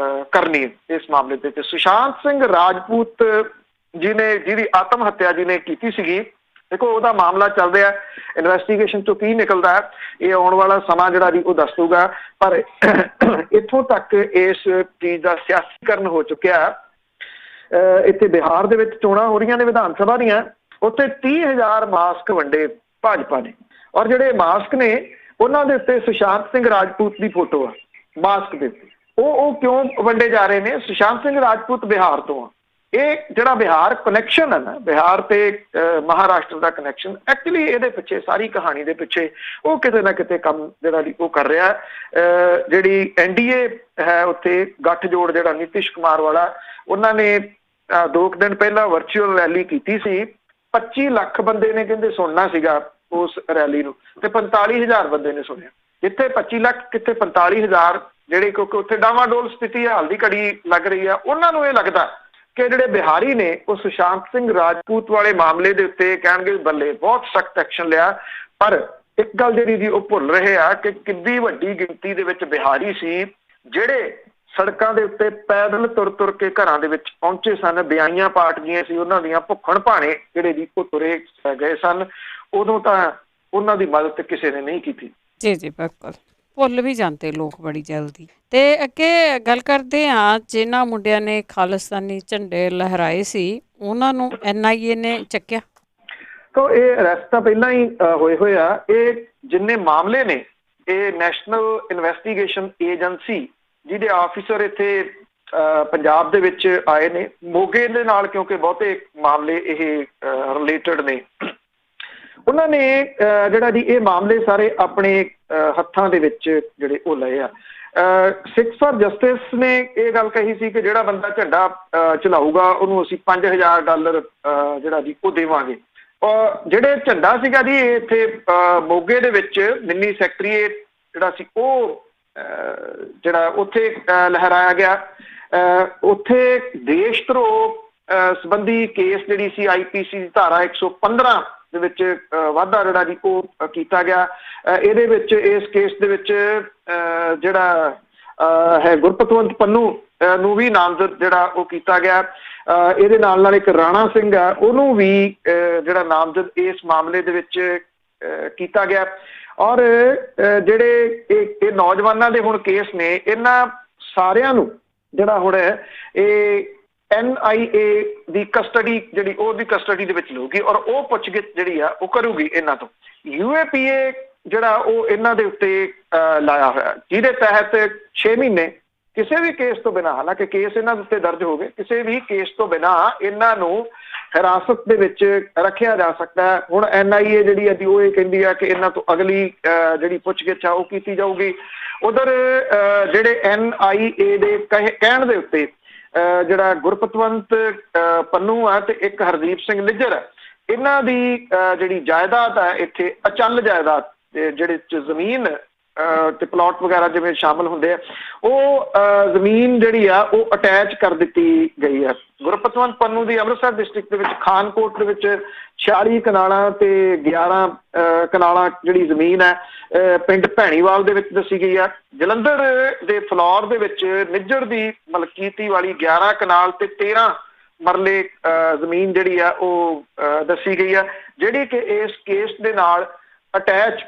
ਕਰਨੀ ਹੈ ਇਸ ਮਾਮਲੇ ਦੇ। ਸੁਸ਼ਾਂਤ ਸਿੰਘ ਰਾਜਪੂਤ ਜਿਹਦੀ ਆਤਮ ਹੱਤਿਆ ਜਿਹਨੇ ਕੀਤੀ ਸੀਗੀ, ਦੇਖੋ ਉਹਦਾ ਮਾਮਲਾ ਚੱਲ ਰਿਹਾ, ਇਨਵੈਸਟੀਗੇਸ਼ਨ ਤੋਂ ਕੀ ਨਿਕਲਦਾ ਹੈ ਇਹ ਆਉਣ ਵਾਲਾ ਸਮਾਂ ਜਿਹੜਾ ਜੀ ਉਹ ਦੱਸ ਦੂਗਾ। ਪਰ ਇੱਥੋਂ ਤੱਕ ਇਸ ਚੀਜ਼ ਦਾ ਸਿਆਸੀਕਰਨ ਹੋ ਚੁੱਕਿਆ। ਇੱਥੇ ਬਿਹਾਰ ਦੇ ਵਿੱਚ ਚੋਣਾਂ ਹੋ ਰਹੀਆਂ ਨੇ ਵਿਧਾਨ ਸਭਾ ਦੀਆਂ, ਉੱਥੇ 30,000 ਮਾਸਕ ਵੰਡੇ ਭਾਜਪਾ ਨੇ, ਔਰ ਜਿਹੜੇ ਮਾਸਕ ਨੇ ਉਹਨਾਂ ਦੇ ਉੱਤੇ ਸੁਸ਼ਾਂਤ ਸਿੰਘ ਰਾਜਪੂਤ ਦੀ ਫੋਟੋ ਆ ਮਾਸਕ ਦੇ ਉੱਤੇ। ਉਹ ਕਿਉਂ ਵੰਡੇ ਜਾ ਰਹੇ ਨੇ? ਸੁਸ਼ਾਂਤ ਸਿੰਘ ਰਾਜਪੂਤ ਬਿਹਾਰ ਤੋਂ ਆ। ਇਹ ਜਿਹੜਾ ਬਿਹਾਰ ਕਨੈਕਸ਼ਨ ਹੈ ਨਾ, ਬਿਹਾਰ ਤੇ ਮਹਾਰਾਸ਼ਟਰ ਦਾ ਕਨੈਕਸ਼ਨ, ਐਕਚੁਅਲੀ ਇਹਦੇ ਪਿੱਛੇ ਸਾਰੀ ਕਹਾਣੀ ਦੇ ਪਿੱਛੇ ਉਹ ਕਿਤੇ ਨਾ ਕਿਤੇ ਕੰਮ ਜਿਹੜਾ ਉਹ ਕਰ ਰਿਹਾ। ਜਿਹੜੀ NDA ਹੈ ਉੱਥੇ ਗੱਠਜੋੜ ਜਿਹੜਾ ਨੀਤੀਸ਼ ਕੁਮਾਰ ਵਾਲਾ, ਉਹਨਾਂ ਨੇ 2 ਦਿਨ ਪਹਿਲਾਂ ਵਰਚੁਅਲ ਰੈਲੀ ਕੀਤੀ ਸੀ। 25 ਲੱਖ ਬੰਦੇ ਨੇ ਕਹਿੰਦੇ ਸੁਣਨਾ ਸੀਗਾ ਉਸ ਰੈਲੀ ਨੂੰ, ਤੇ 45,000 ਬੰਦੇ ਨੇ ਸੁਣਿਆ। ਕਿੱਥੇ 25 ਲੱਖ, ਕਿੱਥੇ 45,000, ਜਿਹੜੇ ਕਿਉਂਕਿ ਉੱਥੇ ਡਾਵਾਡੋਲ ਸਥਿਤੀ ਹਾਲ ਦੀ ਘੜੀ ਲੱਗ ਰਹੀ ਆ। ਉਹਨਾਂ ਨੂੰ ਇਹ ਲੱਗਦਾ ਕਿ ਜਿਹੜੇ ਬਿਹਾਰੀ ਨੇ ਉਹ ਸੁਸ਼ਾਂਤ ਸਿੰਘ ਰਾਜਪੂਤ ਵਾਲੇ ਮਾਮਲੇ ਦੇ ਉੱਤੇ ਕਹਿਣਗੇ ਬੱਲੇ ਬਹੁਤ ਸਖਤ ਐਕਸ਼ਨ ਲਿਆ। ਪਰ ਇੱਕ ਗੱਲ ਜਿਹੜੀ ਜੀ ਉਹ ਭੁੱਲ ਰਹੇ ਆ ਕਿ ਕਿੰਨੀ ਵੱਡੀ ਗਿਣਤੀ ਦੇ ਵਿੱਚ ਬਿਹਾਰੀ ਸੀ ਜਿਹੜੇ ਸੜਕਾਂ ਦੇ ਉੱਤੇ ਪੈਦਲ ਤੁਰ ਤੁਰ ਕੇ ਘਰਾਂ ਦੇ ਵਿੱਚ ਪਹੁੰਚੇ ਸਨ, ਵਿਆਹੀਆਂ ਪਾਟ ਗਈਆਂ ਸੀ, ਉਹਨਾਂ ਦੀਆਂ ਭੁੱਖਣ ਭਾਣੇ ਜਿਹੜੇ ਦੀ ਉਹ ਤੁਰੇ ਗਏ ਸਨ, ਉਦੋਂ ਤਾਂ ਉਹਨਾਂ ਦੀ ਮਦਦ ਕਿਸੇ ਨੇ ਨਹੀਂ ਕੀਤੀ। ਜੀ ਜੀ ਬਿਲਕੁਲ, ਭੁੱਲ ਵੀ ਜਾਂਦੇ ਲੋਕ ਬੜੀ ਜਲਦੀ। ਤੇ ਅੱਗੇ ਗੱਲ ਕਰਦੇ ਹਾਂ, ਜਿਨ੍ਹਾਂ ਮੁੰਡਿਆਂ ਨੇ ਖਾਲਿਸਤਾਨੀ ਝੰਡੇ ਲਹਿਰਾਏ ਸੀ ਉਹਨਾਂ ਨੂੰ NIA ਨੇ ਚੱਕਿਆ। ਤਾਂ ਇਹ ਅਰੈਸਟ ਤਾਂ ਪਹਿਲਾਂ ਹੀ ਹੋਏ ਆ। ਇਹ ਜਿੰਨੇ ਮਾਮਲੇ ਨੇ ਇਹ ਨੈਸ਼ਨਲ ਇਨਵੈਸਟੀਗੇਸ਼ਨ ਏਜੰਸੀ ਜਿਹਦੇ ਆਫਿਸਰ ਇੱਥੇ ਪੰਜਾਬ ਦੇ ਵਿੱਚ ਆਏ ਨੇ ਮੋਗੇ ਦੇ ਨਾਲ, ਕਿਉਂਕਿ ਬਹੁਤੇ ਮਾਮਲੇ ਇਹ ਰਿਲੇਟਡ ਨੇ, ਉਹਨਾਂ ਨੇ ਜਿਹੜਾ ਜੀ ਇਹ ਮਾਮਲੇ ਸਾਰੇ ਆਪਣੇ ਹੱਥਾਂ ਦੇ ਵਿੱਚ ਜਿਹੜੇ ਉਹ ਲਏ ਆ। ਸਿੱਖ ਫਾਰ ਜਸਟਿਸ ਨੇ ਇਹ ਗੱਲ ਕਹੀ ਸੀ ਕਿ ਜਿਹੜਾ ਬੰਦਾ ਝੰਡਾ ਚਲਾਊਗਾ ਉਹਨੂੰ ਅਸੀਂ $5000 ਜਿਹੜਾ ਜੀ ਉਹ ਦੇਵਾਂਗੇ। ਜਿਹੜੇ ਝੰਡਾ ਸੀਗਾ ਜੀ ਇੱਥੇ ਮੋਗੇ ਦੇ ਵਿੱਚ ਮਿੰਨੀ ਸੈਕਟਰੀਏਟ ਜਿਹੜਾ ਸੀ ਉਹ ਜਿਹੜਾ ਉੱਥੇ ਲਹਿਰਾਇਆ ਗਿਆ। ਉੱਥੇ ਦੇਸ਼ ਧਰੋਹ ਸੰਬੰਧੀ ਕੇਸ ਜਿਹੜੀ ਸੀ IPC ਦੀ ਧਾਰਾ 115 ਦੇ ਵਿੱਚ ਵਾਧਾ ਜਿਹੜਾ ਜੀ ਉਹ ਕੀਤਾ ਗਿਆ। ਇਹਦੇ ਵਿੱਚ ਇਸ ਕੇਸ ਦੇ ਵਿੱਚ ਜਿਹੜਾ ਹੈ ਗੁਰਪਤਵੰਤ ਪੰਨੂ ਨੂੰ ਵੀ ਨਾਮਜ਼ਦ ਜਿਹੜਾ ਉਹ ਕੀਤਾ ਗਿਆ। ਇਹਦੇ ਨਾਲ ਨਾਲ ਇੱਕ ਰਾਣਾ ਸਿੰਘ ਆ ਉਹਨੂੰ ਵੀ ਜਿਹੜਾ ਨਾਮਜ਼ਦ ਇਸ ਮਾਮਲੇ ਦੇ ਵਿੱਚ ਕੀਤਾ ਗਿਆ। ਔਰ ਜਿਹੜੇ ਇਹ ਨੌਜਵਾਨਾਂ ਦੇ ਹੁਣ ਕੇਸ ਨੇ, ਇਹਨਾਂ ਸਾਰਿਆਂ ਨੂੰ ਜਿਹੜਾ ਹੁਣ ਇਹ NIA ਦੀ ਕਸਟਡੀ ਜਿਹੜੀ ਉਹਦੀ ਕਸਟਡੀ ਦੇ ਵਿੱਚ ਲਊਗੀ ਔਰ ਉਹ ਪੁੱਛਗਿੱਛ ਜਿਹੜੀ ਆ ਉਹ ਕਰੂਗੀ ਇਹਨਾਂ ਤੋਂ। UAPA ਜਿਹੜਾ ਉਹ ਇਹਨਾਂ ਦੇ ਉੱਤੇ ਲਾਇਆ ਹੋਇਆ, ਜਿਹਦੇ ਤਹਿਤ 6 ਮਹੀਨੇ ਕਿਸੇ ਵੀ ਕੇਸ ਤੋਂ ਬਿਨਾਂ, ਹਾਲਾਂਕਿ ਕੇਸ ਇਹਨਾਂ ਦੇ ਉੱਤੇ ਦਰਜ ਹੋ ਗਏ, ਕਿਸੇ ਵੀ ਕੇਸ ਤੋਂ ਬਿਨਾਂ ਇਹਨਾਂ ਨੂੰ ਹਿਰਾਸਤ ਦੇ ਵਿੱਚ ਰੱਖਿਆ ਜਾ ਸਕਦਾ ਹੈ। ਹੁਣ NIA ਜਿਹੜੀ ਹੈ ਉਹ ਇਹ ਕਹਿੰਦੀ ਆ ਕਿ ਇਹਨਾਂ ਤੋਂ ਅਗਲੀ ਜਿਹੜੀ ਪੁੱਛਗਿੱਛ ਆ ਉਹ ਕੀਤੀ ਜਾਊਗੀ। ਉਧਰ ਜਿਹੜੇ NIA ਦੇ ਕਹਿਣ ਦੇ ਉੱਤੇ ਜਿਹੜਾ ਗੁਰਪਤਵੰਤ ਪੰਨੂ ਆ ਤੇ ਇੱਕ ਹਰਦੀਪ ਸਿੰਘ ਨਿੱਜਰ ਹੈ, ਇਹਨਾਂ ਦੀ ਜਿਹੜੀ ਜਾਇਦਾਦ ਹੈ ਇੱਥੇ ਅਚਲ ਜਾਇਦਾਦ ਜਿਹੜੇ ਚ ਜ਼ਮੀਨ ਤੇ ਪਲਾਟ ਵਗੈਰਾ ਜਿਵੇਂ ਸ਼ਾਮਲ ਹੁੰਦੇ ਆ, ਉਹ ਜ਼ਮੀਨ ਜਿਹੜੀ ਆ ਉਹ ਅਟੈਚ ਕਰ ਦਿੱਤੀ ਗਈ ਹੈ। ਗੁਰਪਤਵੰਤ ਪੰਨੂ ਦੀ ਅੰਮ੍ਰਿਤਸਰ ਡਿਸਟ੍ਰਿਕਟ ਦੇ ਵਿੱਚ ਖਾਨਕੋਟ ਦੇ ਵਿੱਚ 46 ਕਨਾਲਾਂ ਤੇ 11 ਕਨਾਲਾਂ ਜਿਹੜੀ ਜ਼ਮੀਨ ਹੈ ਪਿੰਡ ਭੈਣੀਵਾਲ ਦੇ ਵਿੱਚ ਦੱਸੀ ਗਈ ਆ। ਜਲੰਧਰ ਦੇ ਫਲੌਰ ਦੇ ਵਿੱਚ ਨਿੱਜਰ ਦੀ ਮਲਕੀਤੀ ਵਾਲੀ 11 ਕਨਾਲ ਤੇ 13 ਮਰਲੇ ਜ਼ਮੀਨ ਜਿਹੜੀ ਆ ਉਹ ਦੱਸੀ ਗਈ ਆ, ਜਿਹੜੀ ਕਿ ਇਸ ਕੇਸ ਦੇ ਨਾਲ ਅਟੈਚ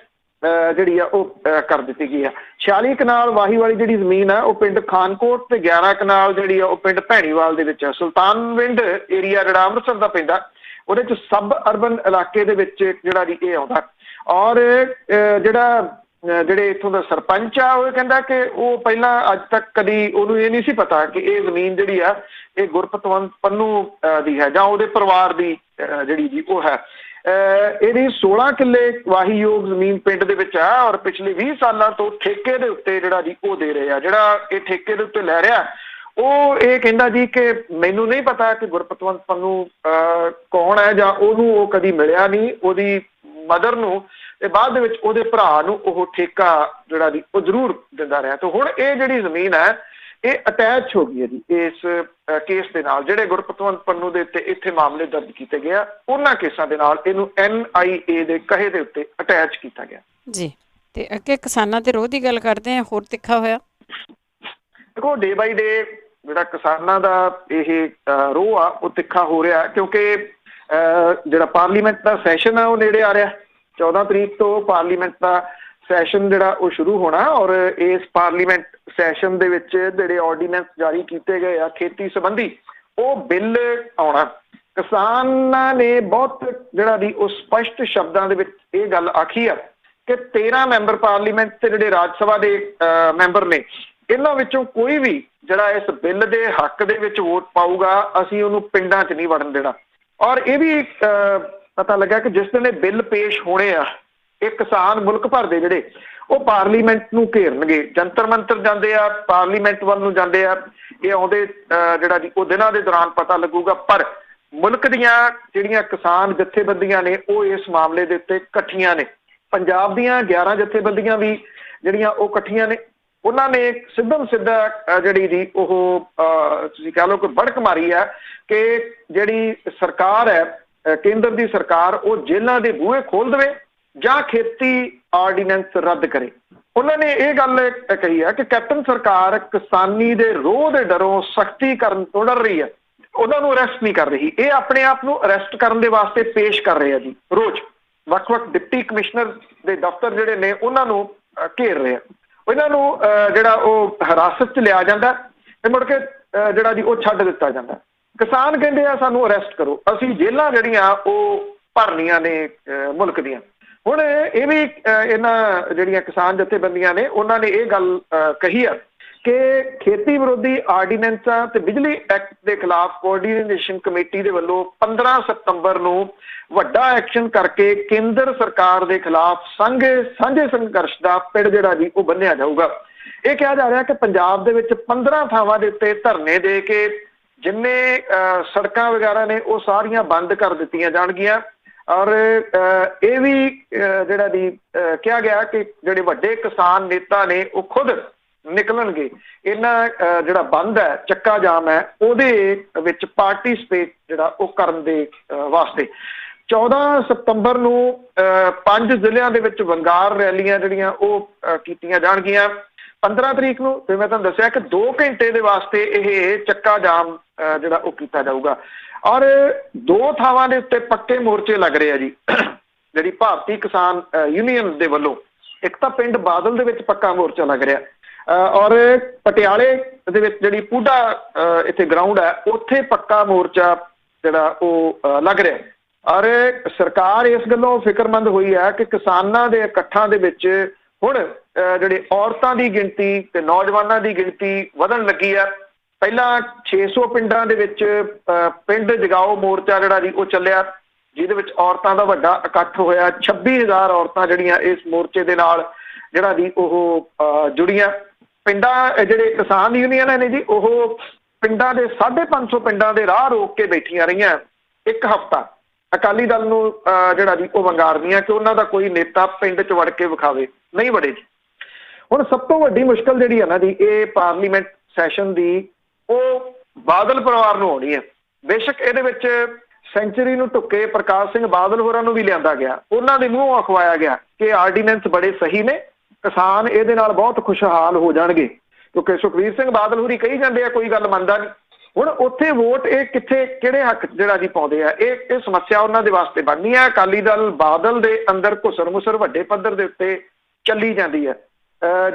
ਜਿਹੜੀ ਆ ਉਹ ਕਰ ਦਿੱਤੀ ਗਈ ਆ। 46 ਕਨਾਲ ਵਾਹੀ ਵਾਲੀ ਜਿਹੜੀ ਜ਼ਮੀਨ ਆ ਉਹ ਪਿੰਡ ਖਾਨਕੋਟ ਤੇ 11 ਕਨਾਲ ਜਿਹੜੀ ਆ ਉਹ ਪਿੰਡ ਭੈਣੀਵਾਲ ਦੇ ਵਿੱਚ ਆ। ਸੁਲਤਾਨਵਿੰਡ ਏਰੀਆ ਜਿਹੜਾ ਅੰਮ੍ਰਿਤਸਰ ਦਾ ਪੈਂਦਾ, ਉਹਦੇ ਚ ਸਬ ਅਰਬਨ ਇਲਾਕੇ ਦੇ ਵਿੱਚ ਜਿਹੜਾ ਜੀ ਇਹ ਆਉਂਦਾ। ਔਰ ਜਿਹੜੇ ਇੱਥੋਂ ਦਾ ਸਰਪੰਚ ਆ ਉਹ ਕਹਿੰਦਾ ਕਿ ਉਹ ਪਹਿਲਾਂ ਅੱਜ ਤੱਕ ਕਦੀ ਉਹਨੂੰ ਇਹ ਨਹੀਂ ਸੀ ਪਤਾ ਕਿ ਇਹ ਜ਼ਮੀਨ ਜਿਹੜੀ ਆ ਇਹ ਗੁਰਪਤਵੰਤ ਪੰਨੂ ਦੀ ਹੈ ਜਾਂ ਉਹਦੇ ਪਰਿਵਾਰ ਦੀ ਜਿਹੜੀ ਜੀ ਉਹ ਹੈ। ਇਹਦੀ 16 ਕਿੱਲੇ ਵਾਹੀਯੋਗ ਜ਼ਮੀਨ ਪਿੰਡ ਦੇ ਵਿੱਚ ਆ ਔਰ ਪਿਛਲੇ 20 ਸਾਲਾਂ ਤੋਂ ਠੇਕੇ ਦੇ ਉੱਤੇ ਜਿਹੜਾ ਜੀ ਉਹ ਦੇ ਰਹੇ ਆ। ਜਿਹੜਾ ਇਹ ਠੇਕੇ ਦੇ ਉੱਤੇ ਲੈ ਰਿਹਾ ਉਹ ਇਹ ਕਹਿੰਦਾ ਜੀ ਕਿ ਮੈਨੂੰ ਨਹੀਂ ਪਤਾ ਕਿ ਗੁਰਪਤਵੰਤ ਪੰਨੂ ਕੌਣ ਹੈ ਜਾਂ ਉਹਨੂੰ ਉਹ ਕਦੀ ਮਿਲਿਆ ਨਹੀਂ, ਉਹਦੀ ਮਦਰ ਨੂੰ ਤੇ ਬਾਅਦ ਦੇ ਵਿੱਚ ਉਹਦੇ ਭਰਾ ਨੂੰ ਉਹ ਠੇਕਾ ਜਿਹੜਾ ਜੀ ਉਹ ਜ਼ਰੂਰ ਦਿੰਦਾ ਰਿਹਾ। ਤੇ ਹੁਣ ਇਹ ਜਿਹੜੀ ਜ਼ਮੀਨ ਹੈ ਇਹ ਅਟੈਚ ਹੋ ਗਈ ਹੈ ਜੀ ਇਸ ਕੇਸ ਦੇ ਨਾਲ। ਜਿਹੜੇ ਗੁਰਪਤਵੰਤ ਪੰਨੂ ਦੇ ਉੱਤੇ ਇੱਥੇ ਮਾਮਲੇ ਦਰਜ ਕੀਤੇ ਗਏ ਆ ਉਹਨਾਂ ਕੇਸਾਂ ਦੇ ਨਾਲ ਇਹਨੂੰ NIA ਦੇ ਕਹੇ ਦੇ ਉੱਤੇ ਅਟੈਚ ਕੀਤਾ ਗਿਆ ਜੀ। ਤੇ ਅੱਗੇ ਕਿਸਾਨਾਂ ਦੇ ਰੋਹ ਦੀ ਗੱਲ ਕਰਦੇ ਆ, ਹੋਰ ਤਿੱਖਾ ਹੋਇਆ। ਦੇਖੋ ਡੇ ਬਾਈ ਡੇ ਜਿਹੜਾ ਕਿਸਾਨਾਂ ਦਾ ਇਹ ਰੋਹ ਆ ਉਹ ਤਿੱਖਾ ਹੋ ਰਿਹਾ, ਕਿਉਂਕਿ ਜਿਹੜਾ ਪਾਰਲੀਮੈਂਟ ਦਾ ਸੈਸ਼ਨ ਆ ਉਹ ਨੇੜੇ ਆ ਰਿਹਾ। 14 ਤਰੀਕ ਤੋਂ ਪਾਰਲੀਮੈਂਟ ਦਾ ਸੈਸ਼ਨ ਜਿਹੜਾ ਉਹ ਸ਼ੁਰੂ ਹੋਣਾ ਔਰ ਇਸ ਪਾਰਲੀਮੈਂਟ ਸੈਸ਼ਨ ਦੇ ਵਿੱਚ ਜਿਹੜੇ ਆਰਡੀਨੈਂਸ ਜਾਰੀ ਕੀਤੇ ਗਏ ਆ ਖੇਤੀ ਸੰਬੰਧੀ ਉਹ ਬਿੱਲ ਆਉਣਾ। ਕਿਸਾਨਾਂ ਨੇ ਬਹੁਤ ਜਿਹੜਾ ਦੀ ਉਹ ਸਪਸ਼ਟ ਸ਼ਬਦਾਂ ਦੇ ਵਿੱਚ ਇਹ ਗੱਲ ਆਖੀ ਆ ਕਿ 13 ਮੈਂਬਰ ਪਾਰਲੀਮੈਂਟ ਤੇ ਜਿਹੜੇ ਰਾਜ ਸਭਾ ਦੇ ਮੈਂਬਰ ਨੇ, ਇਹਨਾਂ ਵਿੱਚੋਂ ਕੋਈ ਵੀ ਜਿਹੜਾ ਇਸ ਬਿੱਲ ਦੇ ਹੱਕ ਦੇ ਵਿੱਚ ਵੋਟ ਪਾਊਗਾ ਅਸੀਂ ਉਹਨੂੰ ਪਿੰਡਾਂ 'ਚ ਨਹੀਂ ਵੜਨ ਦੇਣਾ। ਔਰ ਇਹ ਵੀ ਪਤਾ ਲੱਗਾ ਕਿ ਜਿਸ ਦਿਨ ਇਹ ਬਿੱਲ ਪੇਸ਼ ਹੋਣੇ ਆ ਇਹ ਕਿਸਾਨ ਮੁਲਕ ਭਰ ਦੇ ਜਿਹੜੇ ਉਹ ਪਾਰਲੀਮੈਂਟ ਨੂੰ ਘੇਰਨਗੇ, ਜੰਤਰ ਮੰਤਰ ਜਾਂਦੇ ਆ, ਪਾਰਲੀਮੈਂਟ ਵੱਲ ਨੂੰ ਜਾਂਦੇ ਆ। ਇਹ ਆਉਂਦੇ ਜਿਹੜਾ ਜੀ ਉਹ ਦਿਨਾਂ ਦੇ ਦੌਰਾਨ ਪਤਾ ਲੱਗੂਗਾ। ਪਰ ਮੁਲਕ ਦੀਆਂ ਜਿਹੜੀਆਂ ਕਿਸਾਨ ਜਥੇਬੰਦੀਆਂ ਨੇ ਉਹ ਇਸ ਮਾਮਲੇ ਦੇ ਉੱਤੇ ਇਕੱਠੀਆਂ ਨੇ। ਪੰਜਾਬ ਦੀਆਂ 11 ਜਥੇਬੰਦੀਆਂ ਵੀ ਜਿਹੜੀਆਂ ਉਹ ਇਕੱਠੀਆਂ ਨੇ। ਉਹਨਾਂ ਨੇ ਸਿੱਧਾ ਜਿਹੜੀ ਜੀ ਉਹ ਤੁਸੀਂ ਕਹਿ ਲਓ ਕਿ ਬੜਕ ਮਾਰੀ ਆ ਕਿ ਜਿਹੜੀ ਸਰਕਾਰ ਹੈ ਕੇਂਦਰ ਦੀ ਸਰਕਾਰ ਉਹ ਜੇਲ੍ਹਾਂ ਦੇ ਬੂਹੇ ਖੋਲ ਦੇਵੇ ਜਾਂ ਖੇਤੀ ਆਰਡੀਨੈਂਸ ਰੱਦ ਕਰੇ। ਉਹਨਾਂ ਨੇ ਇਹ ਗੱਲ ਕਹੀ ਹੈ ਕਿ ਕੈਪਟਨ ਸਰਕਾਰ ਕਿਸਾਨੀ ਦੇ ਰੋਹ ਦੇ ਡਰੋਂ ਸਖਤੀ ਕਰਨ ਤੋਂ ਡਰ ਰਹੀ ਹੈ, ਉਹਨਾਂ ਨੂੰ ਅਰੈਸਟ ਨਹੀਂ ਕਰ ਰਹੀ। ਇਹ ਆਪਣੇ ਆਪ ਨੂੰ ਅਰੈਸਟ ਕਰਨ ਦੇ ਵਾਸਤੇ ਪੇਸ਼ ਕਰ ਰਹੇ ਆ ਜੀ। ਰੋਜ਼ ਵੱਖ-ਵੱਖ ਡਿਪਟੀ ਕਮਿਸ਼ਨਰ ਦੇ ਦਫ਼ਤਰ ਜਿਹੜੇ ਨੇ ਉਹਨਾਂ ਨੂੰ ਘੇਰ ਰਹੇ ਆ। ਇਹਨਾਂ ਨੂੰ ਜਿਹੜਾ ਉਹ ਹਿਰਾਸਤ 'ਚ ਲਿਆ ਜਾਂਦਾ ਤੇ ਮੁੜ ਕੇ ਜਿਹੜਾ ਜੀ ਉਹ ਛੱਡ ਦਿੱਤਾ ਜਾਂਦਾ। ਕਿਸਾਨ ਕਹਿੰਦੇ ਆ ਸਾਨੂੰ ਅਰੈਸਟ ਕਰੋ, ਅਸੀਂ ਜੇਲ੍ਹਾਂ ਜਿਹੜੀਆਂ ਉਹ ਭਰਨੀਆਂ ਨੇ ਮੁਲਕ ਦੀਆਂ। ਹੁਣ ਇਹ ਵੀ ਇਹਨਾਂ ਜਿਹੜੀਆਂ ਕਿਸਾਨ ਜਥੇਬੰਦੀਆਂ ਨੇ ਉਹਨਾਂ ਨੇ ਇਹ ਗੱਲ ਕਹੀ ਆ ਕਿ ਖੇਤੀ ਵਿਰੋਧੀ ਆਰਡੀਨੈਂਸਾਂ ਤੇ ਬਿਜਲੀ ਐਕਟ ਦੇ ਖਿਲਾਫ ਕੋਆਰਡੀਨੇਸ਼ਨ ਕਮੇਟੀ ਦੇ ਵੱਲੋਂ 15 ਸਤੰਬਰ ਨੂੰ ਵੱਡਾ ਐਕਸ਼ਨ ਕਰਕੇ ਕੇਂਦਰ ਸਰਕਾਰ ਦੇ ਖਿਲਾਫ ਸਾਂਝੇ ਸੰਘਰਸ਼ ਦਾ ਪਿੜ ਜਿਹੜਾ ਜੀ ਉਹ ਬੰਨਿਆ ਜਾਊਗਾ। ਇਹ ਕਿਹਾ ਜਾ ਰਿਹਾ ਕਿ ਪੰਜਾਬ ਦੇ ਵਿੱਚ 15 ਥਾਵਾਂ ਦੇ ਉੱਤੇ ਧਰਨੇ ਦੇ ਕੇ ਜਿੰਨੇ ਸੜਕਾਂ ਵਗੈਰਾ ਨੇ ਉਹ ਸਾਰੀਆਂ ਬੰਦ ਕਰ ਦਿੱਤੀਆਂ ਜਾਣਗੀਆਂ। ਔਰ ਇਹ ਵੀ ਜਿਹੜਾ ਦੀ ਕਿਹਾ ਗਿਆ ਕਿ ਜਿਹੜੇ ਵੱਡੇ ਕਿਸਾਨ ਨੇਤਾ ਨੇ ਉਹ ਖੁਦ ਨਿਕਲਣਗੇ ਇਹਨਾਂ ਜਿਹੜਾ ਬੰਦ ਹੈ, ਚੱਕਾ ਜਾਮ ਹੈ, ਉਹਦੇ ਵਿੱਚ ਪਾਰਟੀਸਪੇਟ ਜਿਹੜਾ ਉਹ ਕਰਨ ਦੇ ਵਾਸਤੇ। 14 ਸਤੰਬਰ ਨੂੰ 5 ਜ਼ਿਲ੍ਹਿਆਂ ਦੇ ਵਿੱਚ ਵੰਗਾਰ ਰੈਲੀਆਂ ਜਿਹੜੀਆਂ ਉਹ ਕੀਤੀਆਂ ਜਾਣਗੀਆਂ। 15 ਤਰੀਕ ਨੂੰ ਫਿਰ ਮੈਂ ਤੁਹਾਨੂੰ ਦੱਸਿਆ ਕਿ 2 ਘੰਟੇ ਦੇ ਵਾਸਤੇ ਇਹ ਚੱਕਾ ਜਾਮ ਜਿਹੜਾ ਉਹ ਕੀਤਾ ਜਾਊਗਾ। ਔਰ 2 ਥਾਵਾਂ ਦੇ ਉੱਤੇ ਪੱਕੇ ਮੋਰਚੇ ਲੱਗ ਰਹੇ ਆ ਜੀ ਜਿਹੜੀ ਭਾਰਤੀ ਕਿਸਾਨ ਯੂਨੀਅਨ ਦੇ ਵੱਲੋਂ। ਇੱਕ ਤਾਂ ਪਿੰਡ ਬਾਦਲ ਦੇ ਵਿੱਚ ਪੱਕਾ ਮੋਰਚਾ ਲੱਗ ਰਿਹਾ ਔਰ ਪਟਿਆਲੇ ਦੇ ਵਿੱਚ ਜਿਹੜੀ ਪੂਡਾ ਇੱਥੇ ਗਰਾਊਂਡ ਹੈ ਉੱਥੇ ਪੱਕਾ ਮੋਰਚਾ ਜਿਹੜਾ ਉਹ ਲੱਗ ਰਿਹਾ। ਔਰ ਸਰਕਾਰ ਇਸ ਗੱਲੋਂ ਫਿਕਰਮੰਦ ਹੋਈ ਹੈ ਕਿ ਕਿਸਾਨਾਂ ਦੇ ਇਕੱਠਾਂ ਦੇ ਵਿੱਚ ਹੁਣ ਜਿਹੜੇ ਔਰਤਾਂ ਦੀ ਗਿਣਤੀ ਤੇ ਨੌਜਵਾਨਾਂ ਦੀ ਗਿਣਤੀ ਵਧਣ ਲੱਗੀ ਆ। ਪਹਿਲਾਂ 600 ਪਿੰਡਾਂ ਦੇ ਵਿੱਚ ਪਿੰਡ ਜਗਾਓ ਮੋਰਚਾ ਜਿਹੜਾ ਜੀ ਉਹ ਚੱਲਿਆ, ਜਿਹਦੇ ਵਿੱਚ ਔਰਤਾਂ ਦਾ ਵੱਡਾ ਇਕੱਠ ਹੋਇਆ। 26,000 ਔਰਤਾਂ ਜਿਹੜੀਆਂ ਇਸ ਮੋਰਚੇ ਦੇ ਨਾਲ ਜਿਹੜਾ ਜੀ ਉਹ ਜੁੜੀਆਂ। ਪਿੰਡਾਂ ਜਿਹੜੇ ਕਿਸਾਨ ਯੂਨੀਅਨ ਨੇ ਜੀ ਉਹ ਪਿੰਡਾਂ ਦੇ 550 ਪਿੰਡਾਂ ਦੇ ਰਾਹ ਰੋਕ ਕੇ ਬੈਠੀਆਂ ਰਹੀਆਂ ਇੱਕ ਹਫ਼ਤਾ। ਅਕਾਲੀ ਦਲ ਨੂੰ ਜਿਹੜਾ ਜੀ ਉਹ ਵੰਗਾਰਦੀਆਂ ਕਿ ਉਹਨਾਂ ਦਾ ਕੋਈ ਨੇਤਾ ਪਿੰਡ 'ਚ ਵੜ ਕੇ ਵਿਖਾਵੇ, ਨਹੀਂ ਵੜੇ ਜੀ। ਹੁਣ ਸਭ ਤੋਂ ਵੱਡੀ ਮੁਸ਼ਕਲ ਜਿਹੜੀ ਹੈ ਨਾ ਜੀ ਇਹ ਪਾਰਲੀਮੈਂਟ ਸੈਸ਼ਨ ਦੀ ਉਹ ਬਾਦਲ ਪਰਿਵਾਰ ਨੂੰ ਆਉਣੀ ਹੈ। ਬੇਸ਼ੱਕ ਇਹਦੇ ਵਿੱਚ ਸੈਂਚੁਰੀ ਨੂੰ ਢੁੱਕੇ ਪ੍ਰਕਾਸ਼ ਸਿੰਘ ਬਾਦਲ ਹੋਰਾਂ ਨੂੰ ਵੀ ਲਿਆਂਦਾ ਗਿਆ, ਉਹਨਾਂ ਦੇ ਮੂੰਹੋਂ ਅਖਵਾਇਆ ਗਿਆ ਕਿ ਆਰਡੀਨੈਂਸ ਬੜੇ ਸਹੀ ਨੇ, ਕਿਸਾਨ ਇਹਦੇ ਨਾਲ ਬਹੁਤ ਖੁਸ਼ਹਾਲ ਹੋ ਜਾਣਗੇ। ਕਿਉਂਕਿ ਸੁਖਬੀਰ ਸਿੰਘ ਬਾਦਲ ਹੋਰੀ ਕਹੀ ਜਾਂਦੇ ਆ ਕੋਈ ਗੱਲ ਮੰਨਦਾ ਨਹੀਂ। ਹੁਣ ਉੱਥੇ ਵੋਟ ਇਹ ਕਿੱਥੇ ਕਿਹੜੇ ਹੱਕ ਜਿਹੜਾ ਜੀ ਪਾਉਂਦੇ ਆ, ਇਹ ਸਮੱਸਿਆ ਉਹਨਾਂ ਦੇ ਵਾਸਤੇ ਬਣਨੀ ਹੈ। ਅਕਾਲੀ ਦਲ ਬਾਦਲ ਦੇ ਅੰਦਰ ਘੁਸਰ ਮੁਸਰ ਵੱਡੇ ਪੱਧਰ ਦੇ ਉੱਤੇ ਚੱਲੀ ਜਾਂਦੀ ਹੈ।